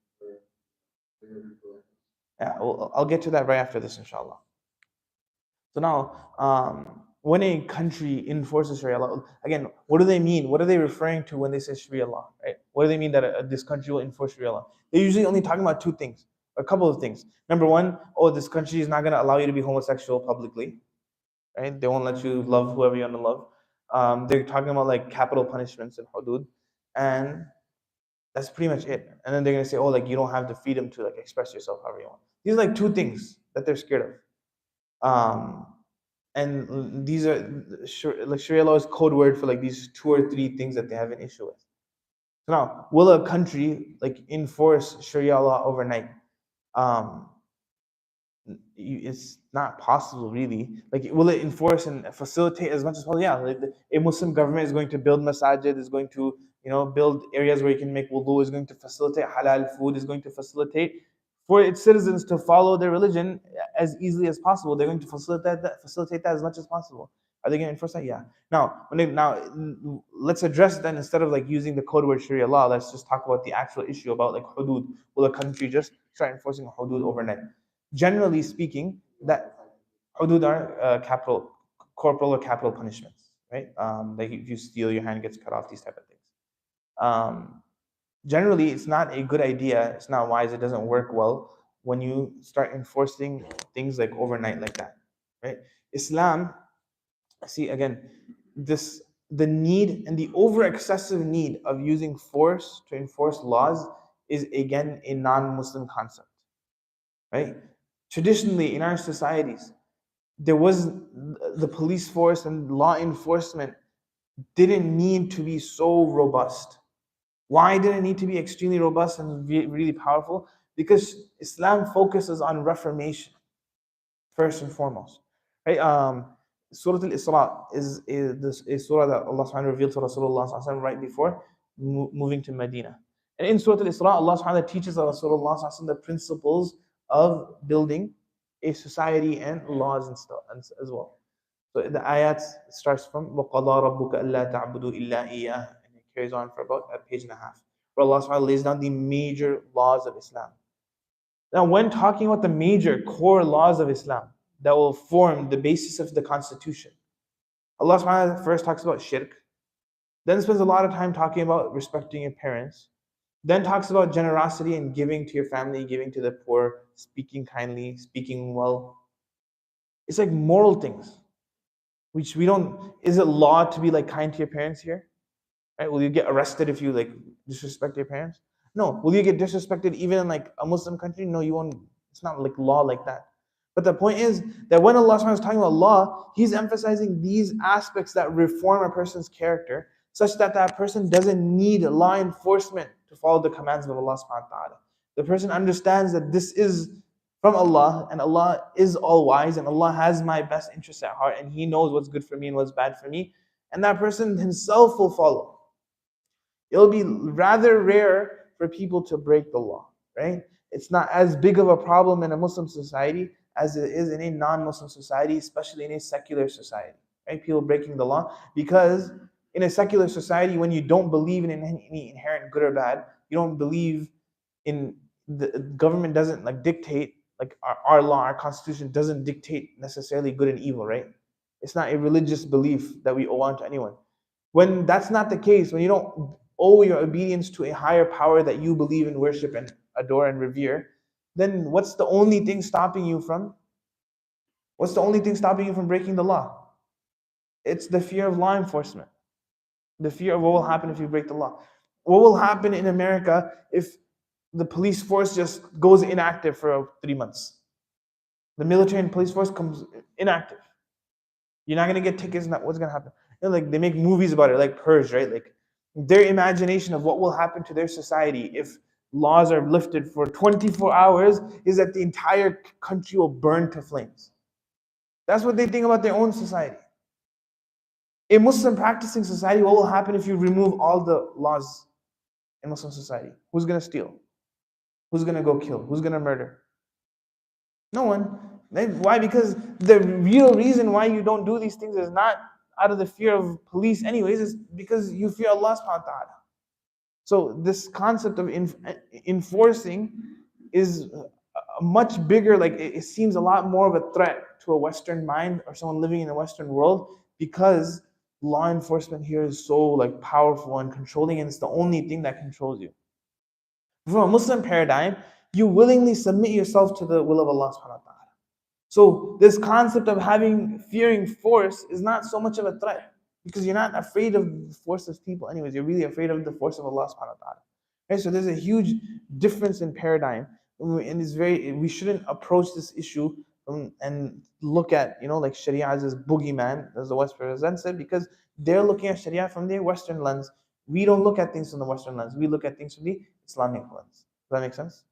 for your people like this? Yeah, I'll get to that right after this, inshallah. So now, when a country enforces Sharia law, again, what do they mean? What are they referring to when they say Sharia law? Right? What do they mean that this country will enforce Sharia law? They're usually only talking about two things, a couple of things. Number one, oh, this country is not going to allow you to be homosexual publicly, right? They won't let you love whoever you want to love. They're talking about like capital punishments and hudud, and that's pretty much it. And then they're going to say, oh, like you don't have the freedom to like express yourself however you want. These are like two things that they're scared of. And these are like Sharia law is code word for like these two or three things that they have an issue with. So now, will a country like enforce Sharia law overnight? Um, it's not possible, really. Like, will it enforce and facilitate as much as possible? Yeah, like a Muslim government is going to build masajid, is going to build areas where you can make wudu, is going to facilitate halal food, is going to facilitate for its citizens to follow their religion as easily as possible. They're going to facilitate that as much as possible. Are they going to enforce that? Yeah. Now, let's address then, instead of like using the code word Sharia law, let's just talk about the actual issue about like hudud. Will a country just start enforcing hudud overnight? Generally speaking, that hudud are corporal or capital punishments, right? Like if you steal, your hand gets cut off, these type of things. Generally, it's not a good idea. It's not wise. It doesn't work well when you start enforcing things like overnight like that, right? Islam, see again, the need and the over excessive need of using force to enforce laws is again a non-Muslim concept, right? Traditionally in our societies, there was the police force and law enforcement didn't need to be so robust. Why did it need to be extremely robust and really powerful? Because Islam focuses on reformation first and foremost, right? Surah Al-Isra is surah that Allah subhanahu revealed to Rasulullah sallallahu right before moving to Medina. And in Surah Al-Isra, Allah subhanahu teaches Rasulullah sallallahu the principles of building a society and laws and stuff as well. So the ayat starts from وَقَضَى رَبُّكَ أَلَّا تَعْبُدُوا إِلَّا إِيَّاهُ, and it carries on for about a page and a half, where Allah subhanahu wa ta'ala lays down the major laws of Islam. Now, when talking about the major core laws of Islam that will form the basis of the constitution, Allah subhanahu wa ta'ala first talks about shirk, then spends a lot of time talking about respecting your parents, then talks about generosity and giving to your family, giving to the poor, speaking kindly, speaking well. It's like moral things, which we don't. Is it law to be like kind to your parents here? Right? Will you get arrested if you like disrespect your parents? No. Will you get disrespected even in like a Muslim country? No, you won't. It's not like law like that. But the point is that when Allah subhanahu wa ta'ala is talking about law, He's emphasizing these aspects that reform a person's character, such that that person doesn't need law enforcement to follow the commands of Allah subhanahu wa ta'ala. The person understands that this is from Allah, and Allah is all wise, and Allah has my best interests at heart, and He knows what's good for me and what's bad for me, and that person himself will follow. It'll be rather rare for people to break the law, right? It's not as big of a problem in a Muslim society as it is in a non-Muslim society, especially in a secular society, right? People breaking the law, because in a secular society, when you don't believe in any inherent good or bad, you don't believe in the government doesn't like dictate, like our law, our constitution doesn't dictate necessarily good and evil, right? It's not a religious belief that we owe on to anyone. When that's not the case, when you don't owe your obedience to a higher power that you believe in, worship, and adore and revere, then what's the only thing stopping you from? What's the only thing stopping you from breaking the law? It's the fear of law enforcement. The fear of what will happen if you break the law. What will happen in America if the police force just goes inactive for 3 months? The military and police force comes inactive. You're not gonna get tickets. What's gonna happen? You know, like they make movies about it, like Purge, right? Like their imagination of what will happen to their society if laws are lifted for 24 hours is that the entire country will burn to flames. That's what they think about their own society. A Muslim practicing society, what will happen if you remove all the laws in Muslim society? Who's gonna steal? Who's gonna go kill? Who's gonna murder? No one. Why? Because the real reason why you don't do these things is not out of the fear of police anyways, is because you fear Allah subhanahu wa ta'ala. So this concept of enforcing is a much bigger, like it seems a lot more of a threat to a Western mind or someone living in a Western world, because law enforcement here is so like powerful and controlling, and it's the only thing that controls you. From a Muslim paradigm, you willingly submit yourself to the will of Allah subhanahu wa ta'ala. So this concept of fearing force is not so much of a threat, because you're not afraid of the force of people anyways. You're really afraid of the force of Allah subhanahu wa ta'ala. Right? So there's a huge difference in paradigm, and we shouldn't approach this issue and look at like Sharia as this boogeyman, as the West presents it, because they're looking at Sharia from their Western lens. We don't look at things from the Western lens. We look at things from the Islamic lens. Does that make sense?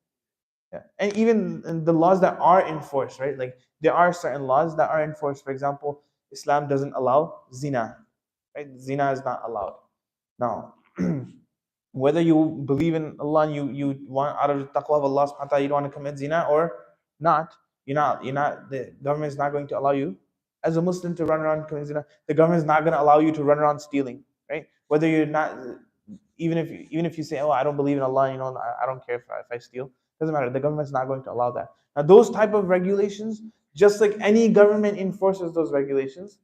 Yeah. And even in the laws that are enforced, right? Like there are certain laws that are enforced. For example, Islam doesn't allow zina, right? Zina is not allowed. Now, whether you believe in Allah and you want out of the taqwa of Allah subhanahu wa ta'ala, you don't want to commit zina or not, the government is not going to allow you as a Muslim to run around committing zina. The government is not going to allow you to run around stealing, right? Whether you're not, even if you say, oh, I don't believe in Allah, I don't care if I steal. Doesn't matter. The government's not going to allow that. Now, those type of regulations, just like any government enforces those regulations,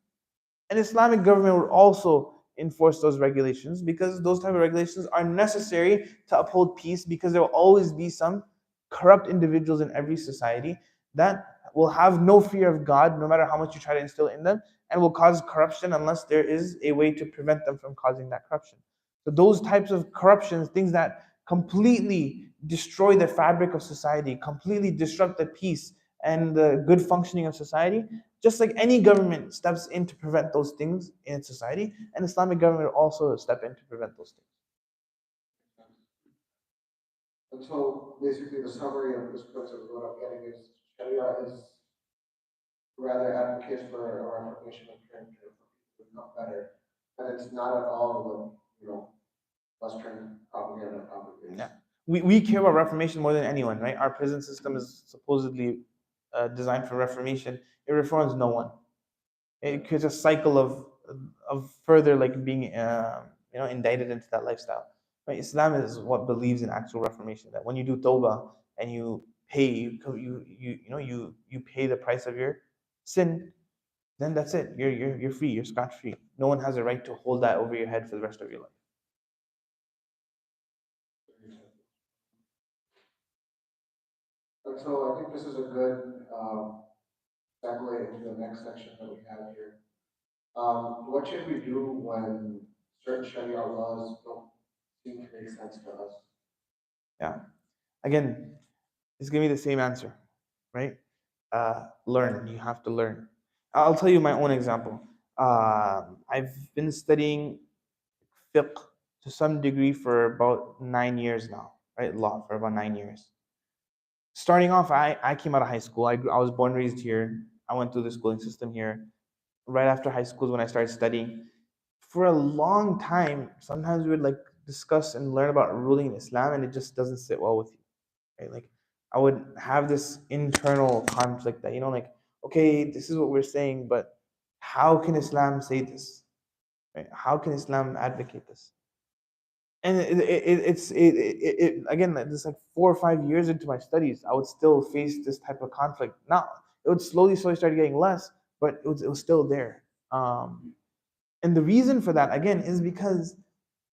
an Islamic government would also enforce those regulations, because those type of regulations are necessary to uphold peace, because there will always be some corrupt individuals in every society that will have no fear of God, no matter how much you try to instill in them, and will cause corruption unless there is a way to prevent them from causing that corruption. So those types of corruptions, things that completely destroy the fabric of society, completely disrupt the peace and the good functioning of society, just like any government steps in to prevent those things in society, an Islamic government will also step in to prevent those things. And so basically the summary of this principle, what I'm getting is Sharia is rather advocates for a reformation of character for people to become better. And it's not at all what, Western propaganda propagates. Yeah. We care about reformation more than anyone, right? Our prison system is supposedly designed for reformation. It reforms no one. It creates a cycle of further like being indicted into that lifestyle. Right? Islam is what believes in actual reformation. That when you do tawbah and you pay, you pay the price of your sin, then that's it. You're free. You're scot free. No one has a right to hold that over your head for the rest of your life. And so I think this is a good segue into the next section that we have here. What should we do when certain Sharia laws don't seem to make sense to us? Yeah. Again, it's gonna be the same answer, right? Learn. You have to learn. I'll tell you my own example. I've been studying fiqh to some degree for about 9 years now, right? Law for about 9 years. Starting off, I came out of high school. I was born and raised here. I went through the schooling system here. Right after high school is when I started studying. For a long time, sometimes we would like discuss and learn about ruling in Islam, and it just doesn't sit well with you, right? Like I would have this internal conflict that like, okay, this is what we're saying, but how can Islam say this? Right? How can Islam advocate this? And again, just like 4 or 5 years into my studies, I would still face this type of conflict. Now it would slowly start getting less, but it was still there. And the reason for that again is because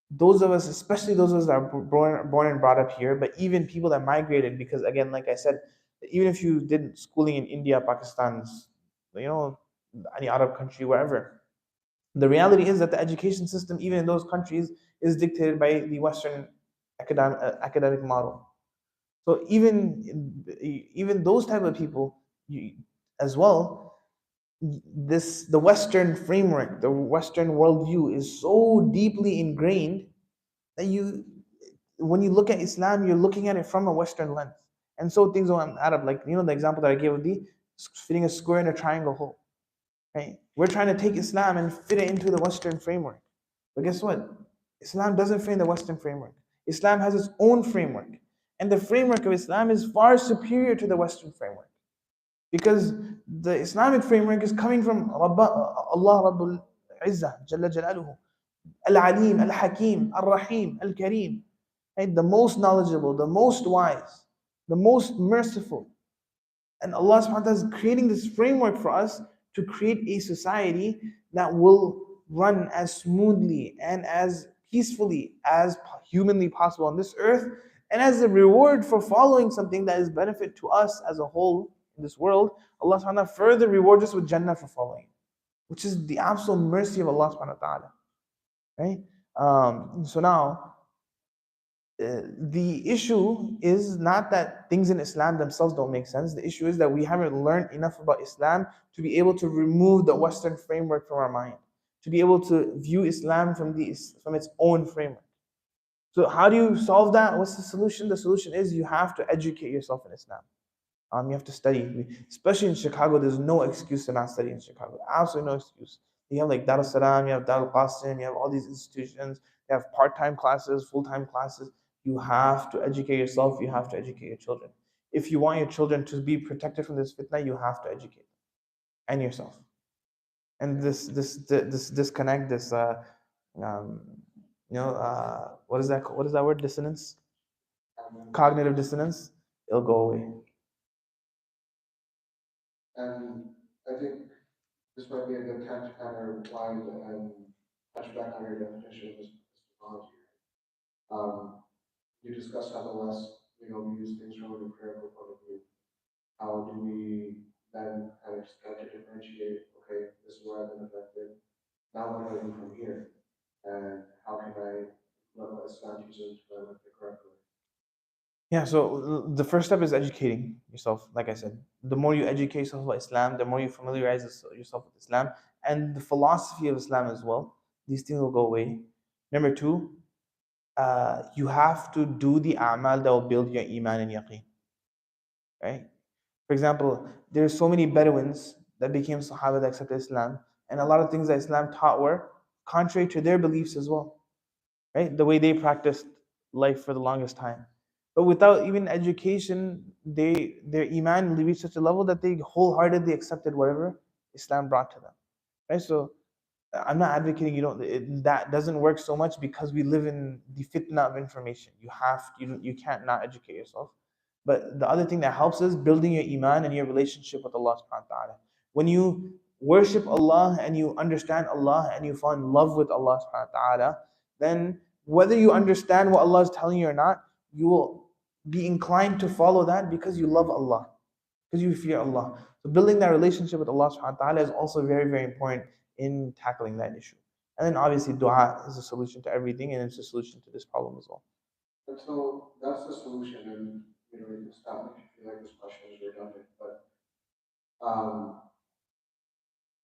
those of us, especially those of us that are born and brought up here, but even people that migrated, because again, like I said, even if you did schooling in India, Pakistan, any Arab country, wherever, the reality is that the education system, even in those countries, is dictated by the Western academic model. So even those type of people, as well, the Western framework, the Western worldview is so deeply ingrained that when you look at Islam, you're looking at it from a Western lens. And so things on Arab, like the example that I gave of the fitting a square in a triangle hole. Right? We're trying to take Islam and fit it into the Western framework. But guess what? Islam doesn't fit in the Western framework. Islam has its own framework. And the framework of Islam is far superior to the Western framework. Because the Islamic framework is coming from Allah Rabbul Izzah, Jalla Jalaluhu, Al-Alim, Al-Hakim, Al-Rahim, Al-Kareem. Right? The most knowledgeable, the most wise, the most merciful. And Allah subhanahu wa ta'ala is creating this framework for us to create a society that will run as smoothly and as peacefully as humanly possible on this earth. And as a reward for following something that is benefit to us as a whole in this world, Allah subhanahu wa ta'ala further rewards us with Jannah for following, which is the absolute mercy of Allah subhanahu wa ta'ala. Right? So now, the issue is not that things in Islam themselves don't make sense. The issue is that we haven't learned enough about Islam to be able to remove the Western framework from our mind, to be able to view Islam from its own framework. So how do you solve that? What's the solution? The solution is you have to educate yourself in Islam. You have to study, especially in Chicago. There's no excuse to not study in Chicago. Absolutely no excuse. You have like Dar es Salaam, you have Dar al Qasim, you have all these institutions. You have part-time classes, full-time classes. You have to educate yourself. You have to educate your children. If you want your children to be protected from this fitna, you have to educate them and yourself. And this disconnect, this um, what is that? What is that word? Dissonance, cognitive dissonance. It'll go away. And I think this might be a good time to kind of rewind and touch back on your definition of epistemology. You discussed how the West, views things from an empirical point of view. How do we then kind of start to differentiate, okay, this is where I've been affected. Now what do I do from here? And how can I what Islam teaches to live the correct way? Yeah, so the first step is educating yourself. Like I said, the more you educate yourself about Islam, the more you familiarize yourself with Islam and the philosophy of Islam as well. These things will go away. Number two, you have to do the a'mal that will build your iman and yaqeen. Right? For example, there's so many Bedouins that became Sahaba that accepted Islam, and a lot of things that Islam taught were contrary to their beliefs as well. Right? The way they practiced life for the longest time. But without even education, their iman reached such a level that they wholeheartedly accepted whatever Islam brought to them. right? So I'm not advocating that doesn't work so much because we live in the fitna of information. You can't not educate yourself. But the other thing that helps is building your iman and your relationship with Allah subhanahu wa ta'ala. When you worship Allah and you understand Allah and you fall in love with Allah subhanahu wa ta'ala, then whether you understand what Allah is telling you or not, you will be inclined to follow that because you love Allah, because you fear Allah. So building that relationship with Allah subhanahu wa ta'ala is also very, very important in tackling that issue. And then obviously dua is a solution to everything, and it's a solution to this problem as well. And so that's the solution, and you can stop if you feel like this question is redundant. But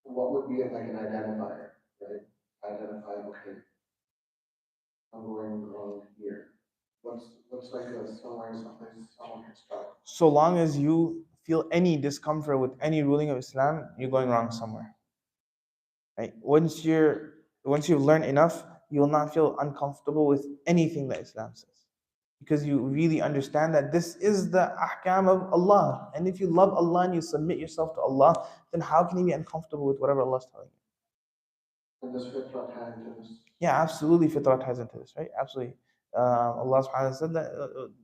what would be like an identifier, right? Identify, okay, I'm going wrong here. What's like somewhere, someplace someone can start? So long as you feel any discomfort with any ruling of Islam, you're going wrong somewhere. Right? Once you've learned enough, you will not feel uncomfortable with anything that Islam says. Because you really understand that this is the ahkam of Allah. And if you love Allah and you submit yourself to Allah, then how can you be uncomfortable with whatever Allah is telling you? And does fitra tie into this? Yeah, absolutely. Fitra ties into this, right? Absolutely. Allah subhanahu wa ta'ala said that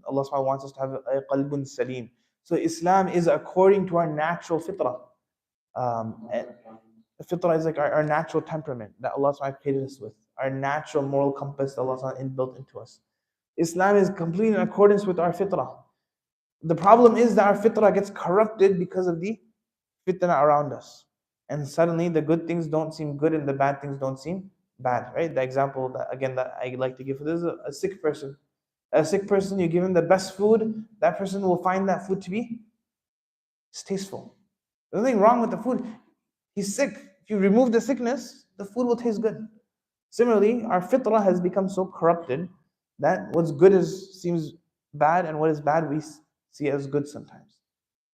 Allah subhanahu wa ta'ala wants us to have a qalbun salim. So Islam is according to our natural fitrah. And fitra is like our natural temperament that Allah subhanahu wa ta'ala created us with, our natural moral compass that Allah subhanahu wa ta'ala inbuilt into us. Islam is completely in accordance with our fitrah. The problem is that our fitrah gets corrupted because of the fitna around us. And suddenly the good things don't seem good and the bad things don't seem bad, right? The example that again that I like to give for this is a sick person. A sick person, you give him the best food, that person will find that food to be tasteful. There's nothing wrong with the food. He's sick. If you remove the sickness, the food will taste good. Similarly, our fitrah has become so corrupted that what's good seems bad, and what is bad we see as good sometimes.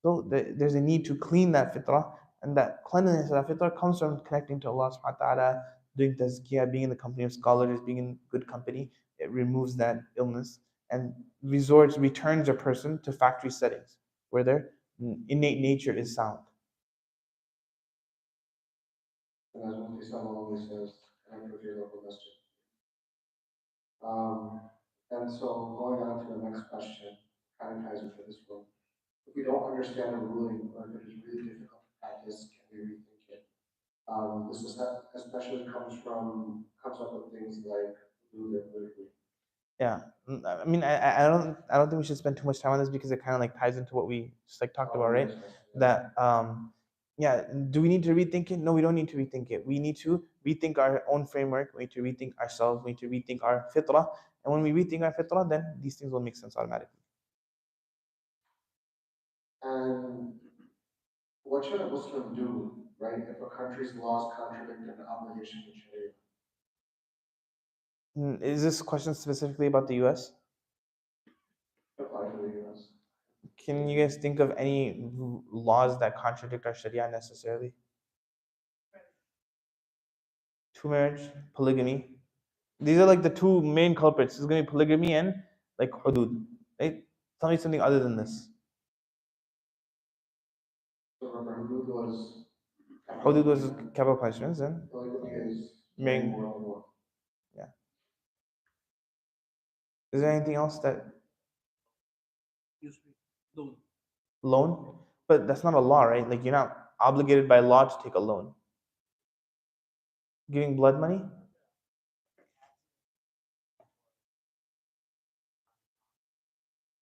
So there's a need to clean that fitrah, and that cleanliness of that fitrah comes from connecting to Allah subhanahu wa ta'ala, doing tazkiyah, being in the company of scholars, being in good company. It removes that illness and returns a person to factory settings where their innate nature is sound. And as Mufti Salman always says, connect with your local masjid. And so going on to the next question, kind of ties into this one. If we don't understand a ruling or if it is really difficult to practice, can we rethink it? This especially comes up with things like ruler politically. Yeah, I mean, I don't think we should spend too much time on this because it kind of like ties into what we just like talked about, right? That yeah, do we need to rethink it? No, we don't need to rethink it. We need to rethink our own framework. We need to rethink ourselves. We need to rethink our fitrah. And when we rethink our fitrah, then these things will make sense automatically. And what should a Muslim do, right, if a country's laws contradict an obligation in Sharia? Is this question specifically about the U.S.? Apply to the U.S. Can you guys think of any laws that contradict our Sharia necessarily? Two marriage, polygamy. These are like the two main culprits. It's going to be polygamy and like hudud. Right? Tell me something other than this. So remember, hudud was Hudud was capital punishments and polygamy is marrying. more. Yeah. Is there anything else that loan? But that's not a law, right? Like you're not obligated by law to take a loan. Giving blood money?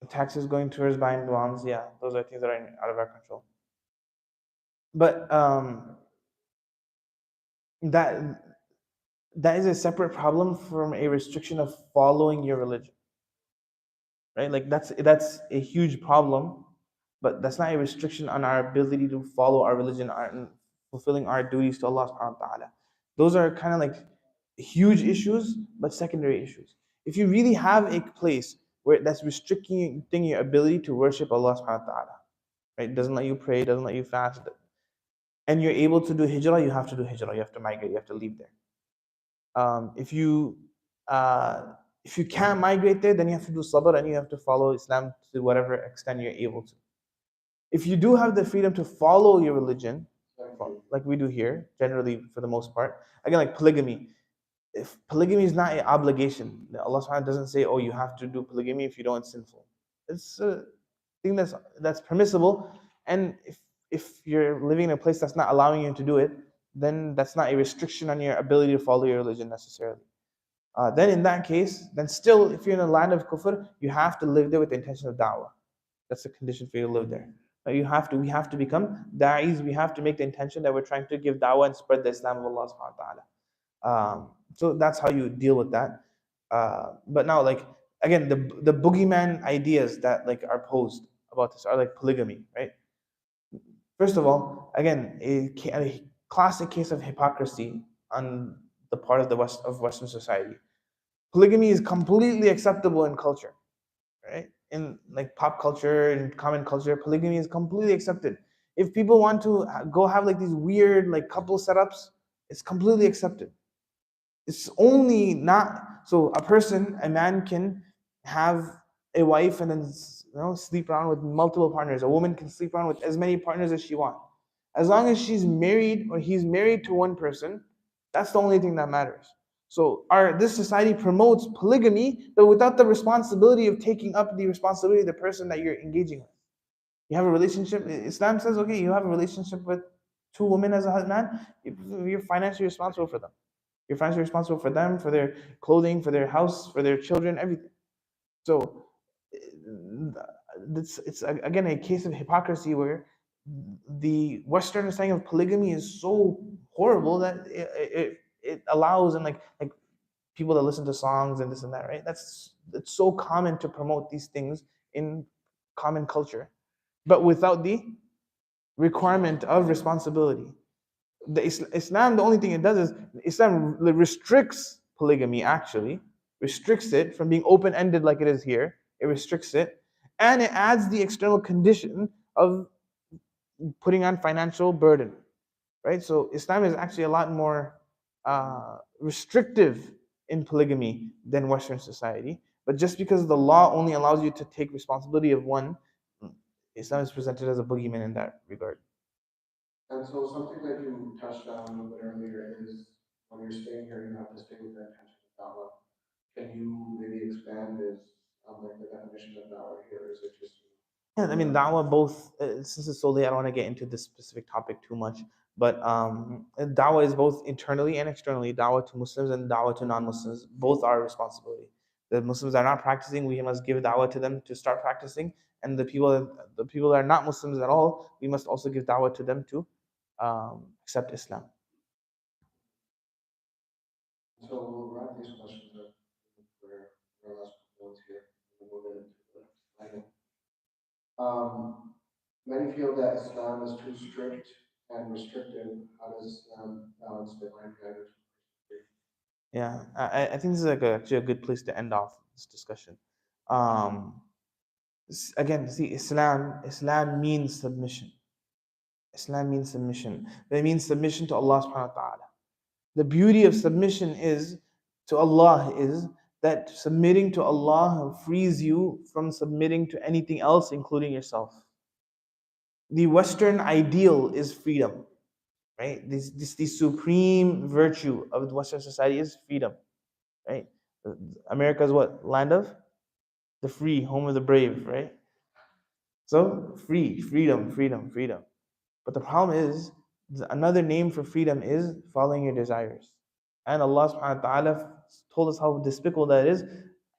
Taxes going towards buying bonds, yeah, those are things that are out of our control. But that is a separate problem from a restriction of following your religion, right? Like that's a huge problem, but that's not a restriction on our ability to follow our religion, fulfilling our duties to Allah subhanahu wa ta'ala. Those are kind of like huge issues, but secondary issues. If you really have a place where that's restricting your ability to worship Allah subhanahu wa ta'ala, right? Doesn't let you pray, doesn't let you fast, and you're able to do hijrah, you have to do hijrah, you have to migrate, you have to leave there. If you can't migrate there, then you have to do sabr and you have to follow Islam to whatever extent you're able to. If you do have the freedom to follow your religion, about, like we do here, generally for the most part. Again, like polygamy. If polygamy is not an obligation, Allah subhanahu wa ta'ala doesn't say, oh, you have to do polygamy if you don't, it's sinful. It's a thing that's permissible, and if you're living in a place that's not allowing you to do it, then that's not a restriction on your ability to follow your religion necessarily. Then in that case, then still, if you're in a land of kufr, you have to live there with the intention of da'wah. That's the condition for you to live there. We have to become da'is, we have to make the intention that we're trying to give da'wah and spread the Islam of Allah subhanahu wa ta'ala. So that's how you deal with that. But now, like, again, the boogeyman ideas that like are posed about this are like polygamy, right? First of all, again, a classic case of hypocrisy on the part of Western society. Polygamy is completely acceptable in culture, right? In like pop culture and common culture, polygamy is completely accepted. If people want to go have like these weird like couple setups, it's completely accepted. It's only not so a man can have a wife and then sleep around with multiple partners. A woman can sleep around with as many partners as she wants. As long as she's married or he's married to one person, that's the only thing that matters. So this society promotes polygamy, but without the responsibility of taking up the responsibility of the person that you're engaging with. You have a relationship. Islam says, okay, you have a relationship with two women as a husband. You're financially responsible for them. You're financially responsible for them, for their clothing, for their house, for their children, everything. So it's again a case of hypocrisy where the Western understanding of polygamy is so horrible that it allows and like people that listen to songs and this and that, right? It's so common to promote these things in common culture, but without the requirement of responsibility. Islam, the only thing it does is Islam restricts polygamy, actually, restricts it from being open ended like it is here. It restricts it, and it adds the external condition of putting on financial burden, right? So Islam is actually a lot more restrictive in polygamy than Western society. But just because the law only allows you to take responsibility of one, Islam is presented as a boogeyman in that regard. And so something that you touched on a little bit earlier is when you're staying here, you have to stay with the intention of dawah. Can you maybe expand this on like the definition of dawah here? Is it just Yeah, I mean, da'wah both, since it's solely, I don't want to get into this specific topic too much, but da'wah is both internally and externally. Da'wah to Muslims and da'wah to non-Muslims, both are responsibility. The Muslims are not practicing, we must give da'wah to them to start practicing, and the people that are not Muslims at all, we must also give da'wah to them to accept Islam. so we'll wrap these questions up for our last couple ones here, and we'll get into the next item. Many feel that Islam is too strict and restrictive. How does Islam balance divine guidance? Yeah, I think this is like actually a good place to end off this discussion. Again, see, Islam means submission. Islam means submission. It means submission to Allah subhanahu wa ta'ala. The beauty of submission to Allah is that submitting to Allah frees you from submitting to anything else, including yourself. The Western ideal is freedom, right? The supreme virtue of the Western society is freedom, right? America is what? Land of the free, home of the brave, right? So freedom. But the problem is, another name for freedom is following your desires. And Allah subhanahu wa ta'ala told us how despicable that is.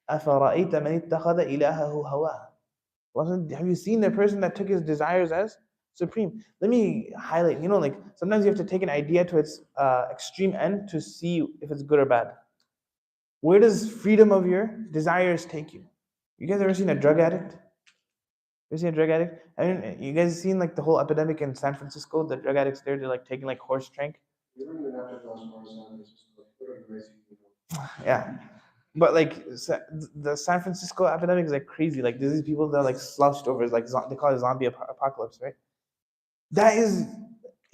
أَفَرَأَيْتَ مَنِ اتَّخَذَ إِلَهَهُ هَوَاهُ. Have you seen the person that took his desires as supreme? Let me highlight, like sometimes you have to take an idea to its extreme end to see if it's good or bad. Where does freedom of your desires take you? You guys ever seen a drug addict? You see a drug addict? I mean, you guys seen like the whole epidemic in San Francisco? The drug addicts there, they're like taking like horse trank. You don't even have to go as far as San Francisco. Put it crazy. Yeah, but like the San Francisco epidemic is like crazy. Like there's these people that are like slouched over. It's like they call it zombie apocalypse, right? That is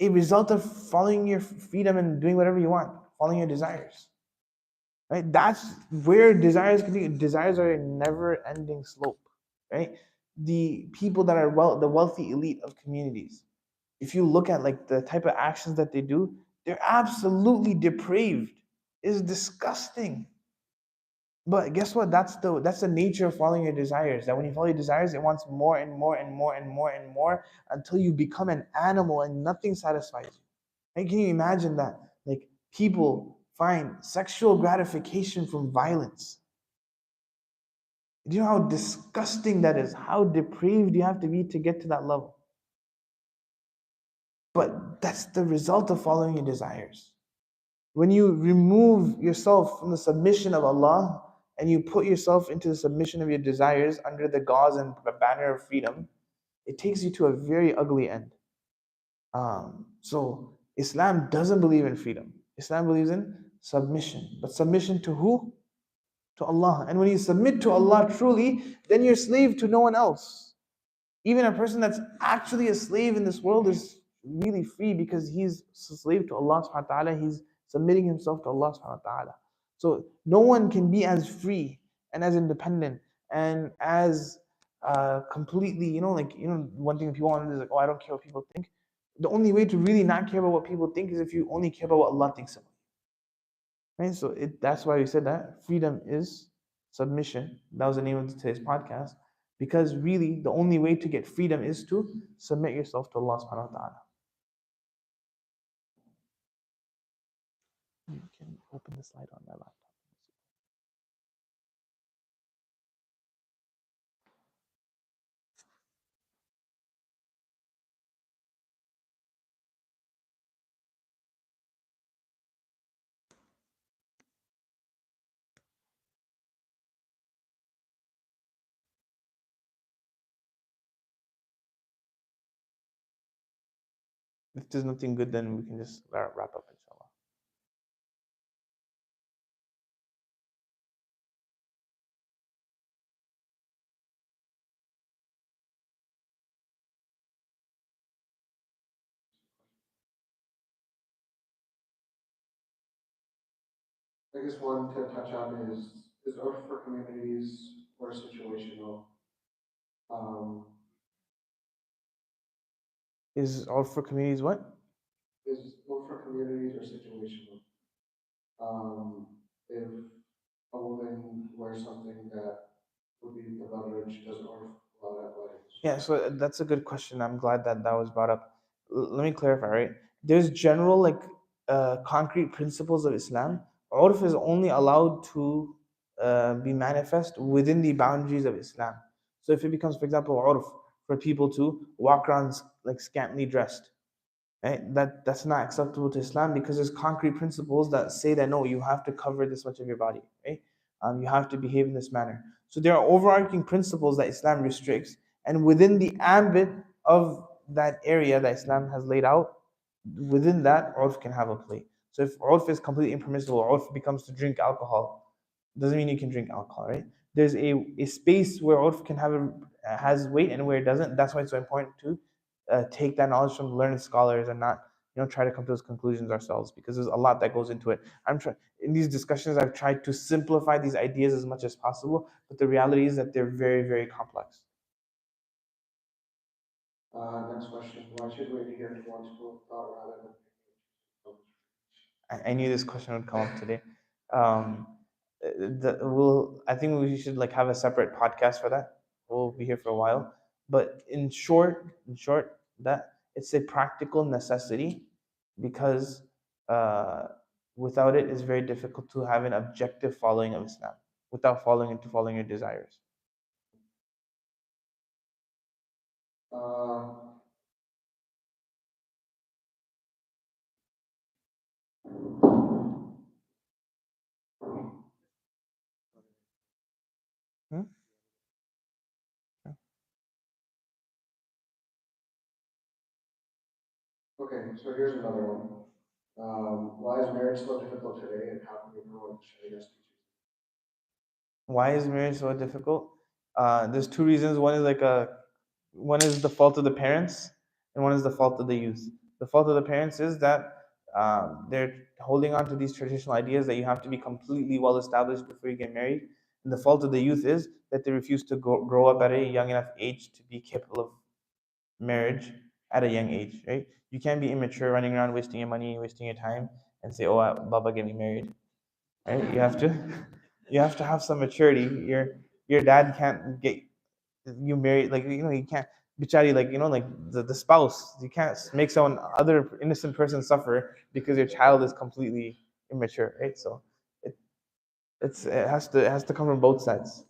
a result of following your freedom and doing whatever you want, following your desires. Right? That's where desires continue. Desires are a never-ending slope. Right? The people that are the wealthy elite of communities, if you look at like the type of actions that they do, they're absolutely depraved. It's disgusting. But guess what? That's the nature of following your desires. That when you follow your desires, it wants more and more and more and more and more until you become an animal and nothing satisfies you. And can you imagine that? Like people find sexual gratification from violence. Do you know how disgusting that is? How depraved you have to be to get to that level? But that's the result of following your desires. When you remove yourself from the submission of Allah and you put yourself into the submission of your desires under the gauze and banner of freedom, it takes you to a very ugly end. So Islam doesn't believe in freedom. Islam believes in submission. But submission to who? To Allah. And when you submit to Allah truly, then you're slave to no one else. Even a person that's actually a slave in this world is really free because he's a slave to Allah subhanahu wa ta'ala. He's submitting himself to Allah subhanahu wa ta'ala. So no one can be as free and as independent and as completely, one thing people want to do is like, oh, I don't care what people think. The only way to really not care about what people think is if you only care about what Allah thinks of you. Right? So that's why we said that freedom is submission. That was the name of today's podcast. Because really, the only way to get freedom is to submit yourself to Allah subhanahu wa ta'ala. You can open the slide on that laptop. If there's nothing good, then we can just wrap up, inshallah. I guess one to touch on is urf for communities or situational. Um, Is all for communities what? is urf for communities or situational. If a woman wears something that would be the leverage, does urf allow that weddings? Yeah, so that's a good question. I'm glad that that was brought up. Let me clarify, right? There's general, like, concrete principles of Islam. Urf is only allowed to be manifest within the boundaries of Islam. So if it becomes, for example, urf for people to walk around like scantily dressed, right? That's not acceptable to Islam because there's concrete principles that say that no, you have to cover this much of your body, right? You have to behave in this manner. So there are overarching principles that Islam restricts, and within the ambit of that area that Islam has laid out, within that, urf can have a play. So if urf is completely impermissible, urf becomes to drink alcohol, doesn't mean you can drink alcohol, right? There's a space where urf can have has weight and where it doesn't. That's why it's so important to take that knowledge from learned scholars and not try to come to those conclusions ourselves, because there's a lot that goes into it. I'm trying in these discussions, I've tried to simplify these ideas as much as possible, but the reality is that they're very, very complex. Next question. Why should we adhere to one school of thought rather than I knew this question would come up today. I think we should like have a separate podcast for that. We'll be here for a while, but in short, that it's a practical necessity because uh, without it, it's very difficult to have an objective following of Islam without following your desires. uh, Hmm? okay, so here's another one. Why is marriage so difficult today, and how can we grow into Shariah's teachings? Why is marriage so difficult? There's two reasons. One is the fault of the parents, and one is the fault of the youth. The fault of the parents is that they're holding on to these traditional ideas that you have to be completely well established before you get married. And the fault of the youth is that they refuse to grow up at a young enough age to be capable of marriage. at a young age, right? You can't be immature, running around wasting your money, wasting your time, and say, "Oh, Baba, get me married." Right? You have to have some maturity. Your dad can't get you married, like you can't bichari, like like the spouse. You can't make someone other innocent person suffer because your child is completely immature, right? So it it has to come from both sides.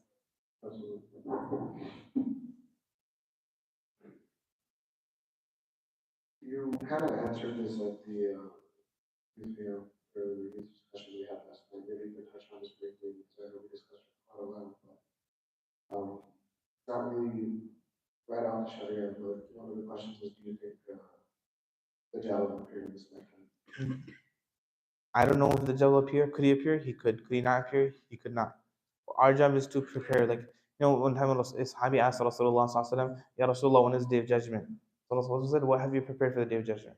You kind of answered this at the discussion we had last night. Maybe you could touch on this briefly because I know we discussed it quite a while, but not really right on the Sharia. But one of the questions is, do you think the Dajjal appeared in this lifetime? I don't know if the Dajjal will appear. Could he appear? He could. Could he not appear? He could not. Our job is to prepare. Like, one time a Sahabi asked Rasulullah Sallallahu Alaihi Wasallam, Ya Rasulullah, when is the day of judgment? So Rasulullah said, what have you prepared for the day of judgment?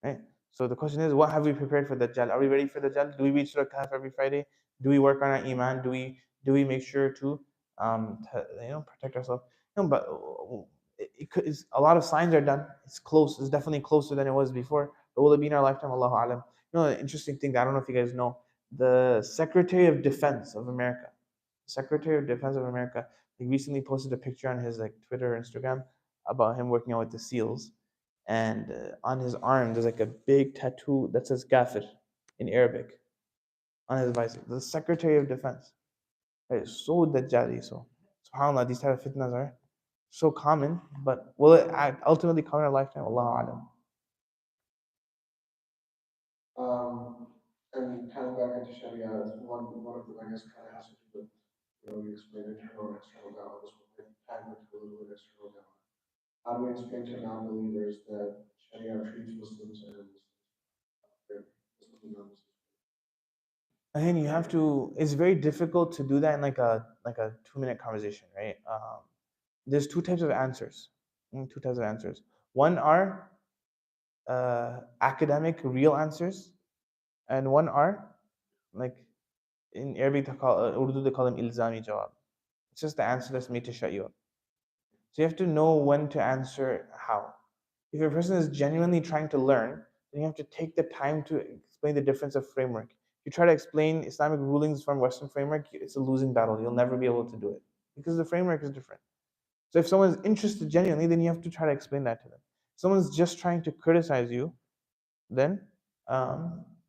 Right? So the question is, what have we prepared for Dajjal? Are we ready for Dajjal? Do we read Surah Kahf every Friday? Do we work on our iman? Do we make sure to protect ourselves? But it could, a lot of signs are done. It's close. It's definitely closer than it was before. But will it be in our lifetime? Allahu alam. The interesting thing that I don't know if you guys know, the Secretary of Defense of America, Secretary of Defense of America, he recently posted a picture on his Twitter or Instagram about him working out with the SEALs, and on his arm there's like a big tattoo that says Kafir in Arabic on his bicycle. The Secretary of Defense. It's so Dajjali. So, subhanAllah, these type of fitnas are so common, but will it ultimately come in our lifetime? Allahu Alam. And kind of back into Sharia, one of them, I guess, kind of has to do with, you explain internal and external dawah. This will take time into a little bit external dawah. How do we explain to non-believers that Sharia treats Muslims and Muslims and non-Muslims? And you have to. It's very difficult to do that in like a 2-minute conversation, right? There's two types of answers. Two types of answers. One are academic, real answers, and one are like in Arabic, Urdu, they call them ilzami jawab. It's just the answer that's made to shut you up. So you have to know when to answer how. If a person is genuinely trying to learn, then you have to take the time to explain the difference of framework. If you try to explain Islamic rulings from Western framework, it's a losing battle. You'll never be able to do it because the framework is different. So if someone's interested genuinely, then you have to try to explain that to them. If someone's just trying to criticize you, then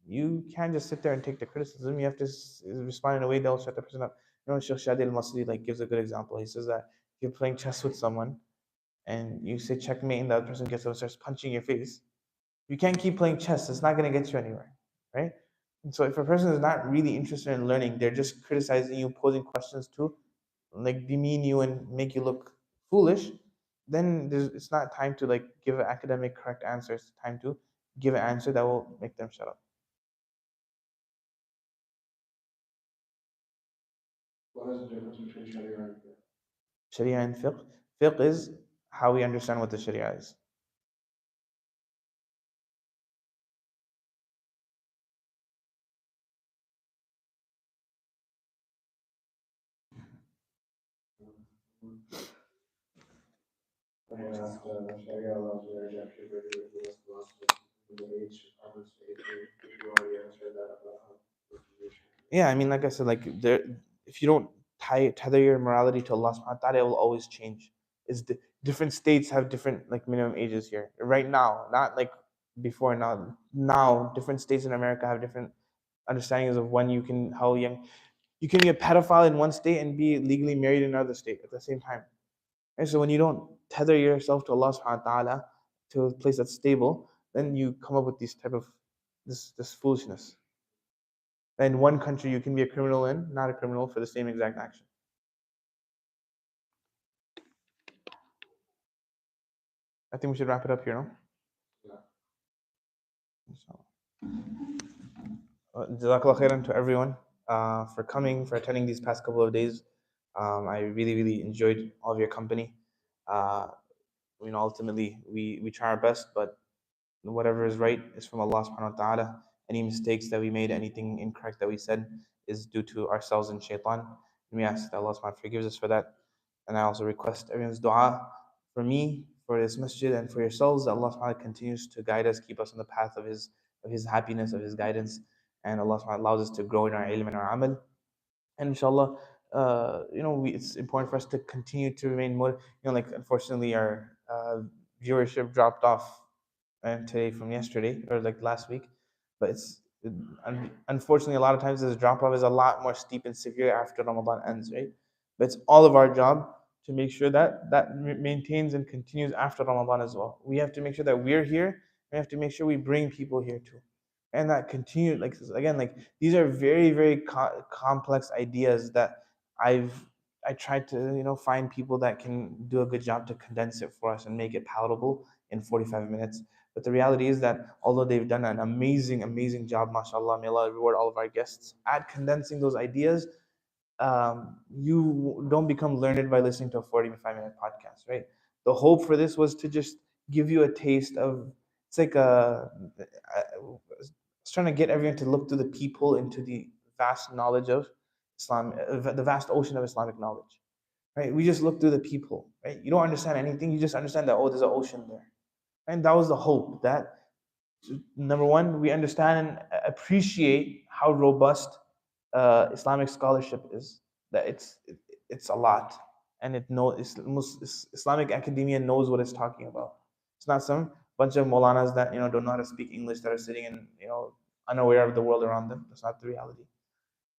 you can't just sit there and take the criticism. You have to respond in a way that will shut the person up. Sheikh Shadi al-Masri gives a good example. He says that if you're playing chess with someone and you say checkmate and the other person gets up and starts punching your face, you can't keep playing chess. It's not going to get you anywhere, right? And so if a person is not really interested in learning, they're just criticizing you, posing questions to demean you and make you look foolish, then it's not time to give an academic correct answer. It's time to give an answer that will make them shut up. What is the difference between Sharia and fiqh? Sharia and fiqh. Fiqh is how we understand what the Sharia is. When I asked Sharia allows marriage after graduating from the law school, the age, I would say you already answered that about how. Yeah, I mean, like I said, if you don't tether your morality to Allah subhanahu wa ta'ala, it will always change. Different states have different minimum ages here. Right now, not like before now. Now, different states in America have different understandings of how young you can be a pedophile in one state and be legally married in another state at the same time. And so when you don't tether yourself to Allah subhanahu wa ta'ala, to a place that's stable, then you come up with these type of this foolishness. In one country you can be a criminal and not a criminal for the same exact action. I think we should wrap it up here, no? Jazakallah khairan to everyone for coming, for attending these past couple of days. I really, really enjoyed all of your company. Ultimately, we try our best, but whatever is right is from Allah subhanahu wa ta'ala. Any mistakes that we made, anything incorrect that we said is due to ourselves and shaitan. And we ask that Allah subhanahu wa ta'ala forgives us for that. And I also request everyone's dua for me, for this masjid and for yourselves. That Allah subhanahu wa ta'ala continues to guide us, keep us on the path of His happiness, of His guidance, and Allah subhanahu wa ta'ala allows us to grow in our ilm and our amal. And inshallah, it's important for us to continue to remain more, like unfortunately our viewership dropped off today from yesterday or like last week, but unfortunately a lot of times this drop off is a lot more steep and severe after Ramadan ends, right? But it's all of our job to make sure that maintains and continues after Ramadan as well. We have to make sure that we're here. We have to make sure we bring people here too, and that continue, like again, like these are very very complex ideas that I tried to find people that can do a good job to condense it for us and make it palatable in 45 minutes. But the reality is that although they've done an amazing, amazing job, mashallah, may Allah reward all of our guests, at condensing those ideas, you don't become learned by listening to a 45-minute podcast, right? The hope for this was to just give you a taste of, it's like it's trying to get everyone to look to the people into the vast knowledge of Islam, the vast ocean of Islamic knowledge, right? We just look through the people, right? You don't understand anything, you just understand that, oh, there's an ocean there. And that was the hope, that number one, we understand and appreciate how robust Islamic scholarship is. That it's a lot, and Islamic academia knows what it's talking about. It's not some bunch of Maulanas that don't know how to speak English that are sitting and unaware of the world around them. That's not the reality.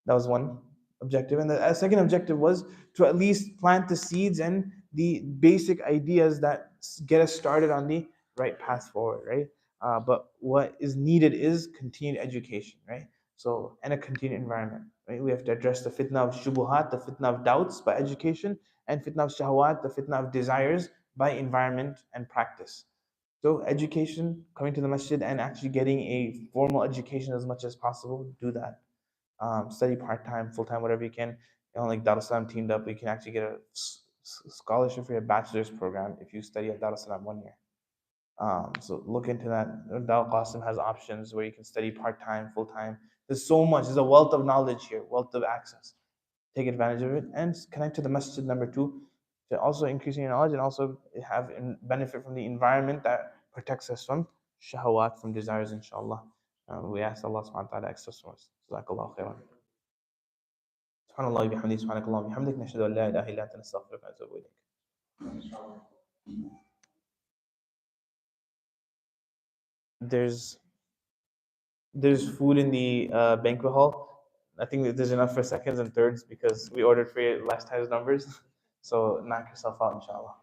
That was one objective. And the second objective was to at least plant the seeds and the basic ideas that get us started on the right path forward, right? But what is needed is continued education, right? So, and a continued environment, right? We have to address the fitna of shubuhat, the fitna of doubts by education, and fitna of shahwat, the fitna of desires by environment and practice. So, education, coming to the masjid, and actually getting a formal education as much as possible, do that. Study part-time, full-time, whatever you can. Like Dar es Salaam teamed up, you can actually get a scholarship for your bachelor's program if you study at Dar es Salaam 1 year. So look into that. Dal Qasim has options where you can study part-time, full-time. There's so much. There's a wealth of knowledge here, wealth of access. Take advantage of it and connect to the masjid, number two, to also increasing your knowledge and also have benefit from the environment that protects us from shahawat, from desires, inshallah. We ask Allah subhanahu wa ta'ala access to us. Jazakallah khairan. سبحان الله وبحمده سبحانك اللهم وبحمدك نشهد ان لا اله الا انت نستغفرك ونتوب اليك. There's food in the banquet hall. I think that there's enough for seconds and thirds because we ordered for last time's numbers. So knock yourself out, inshallah.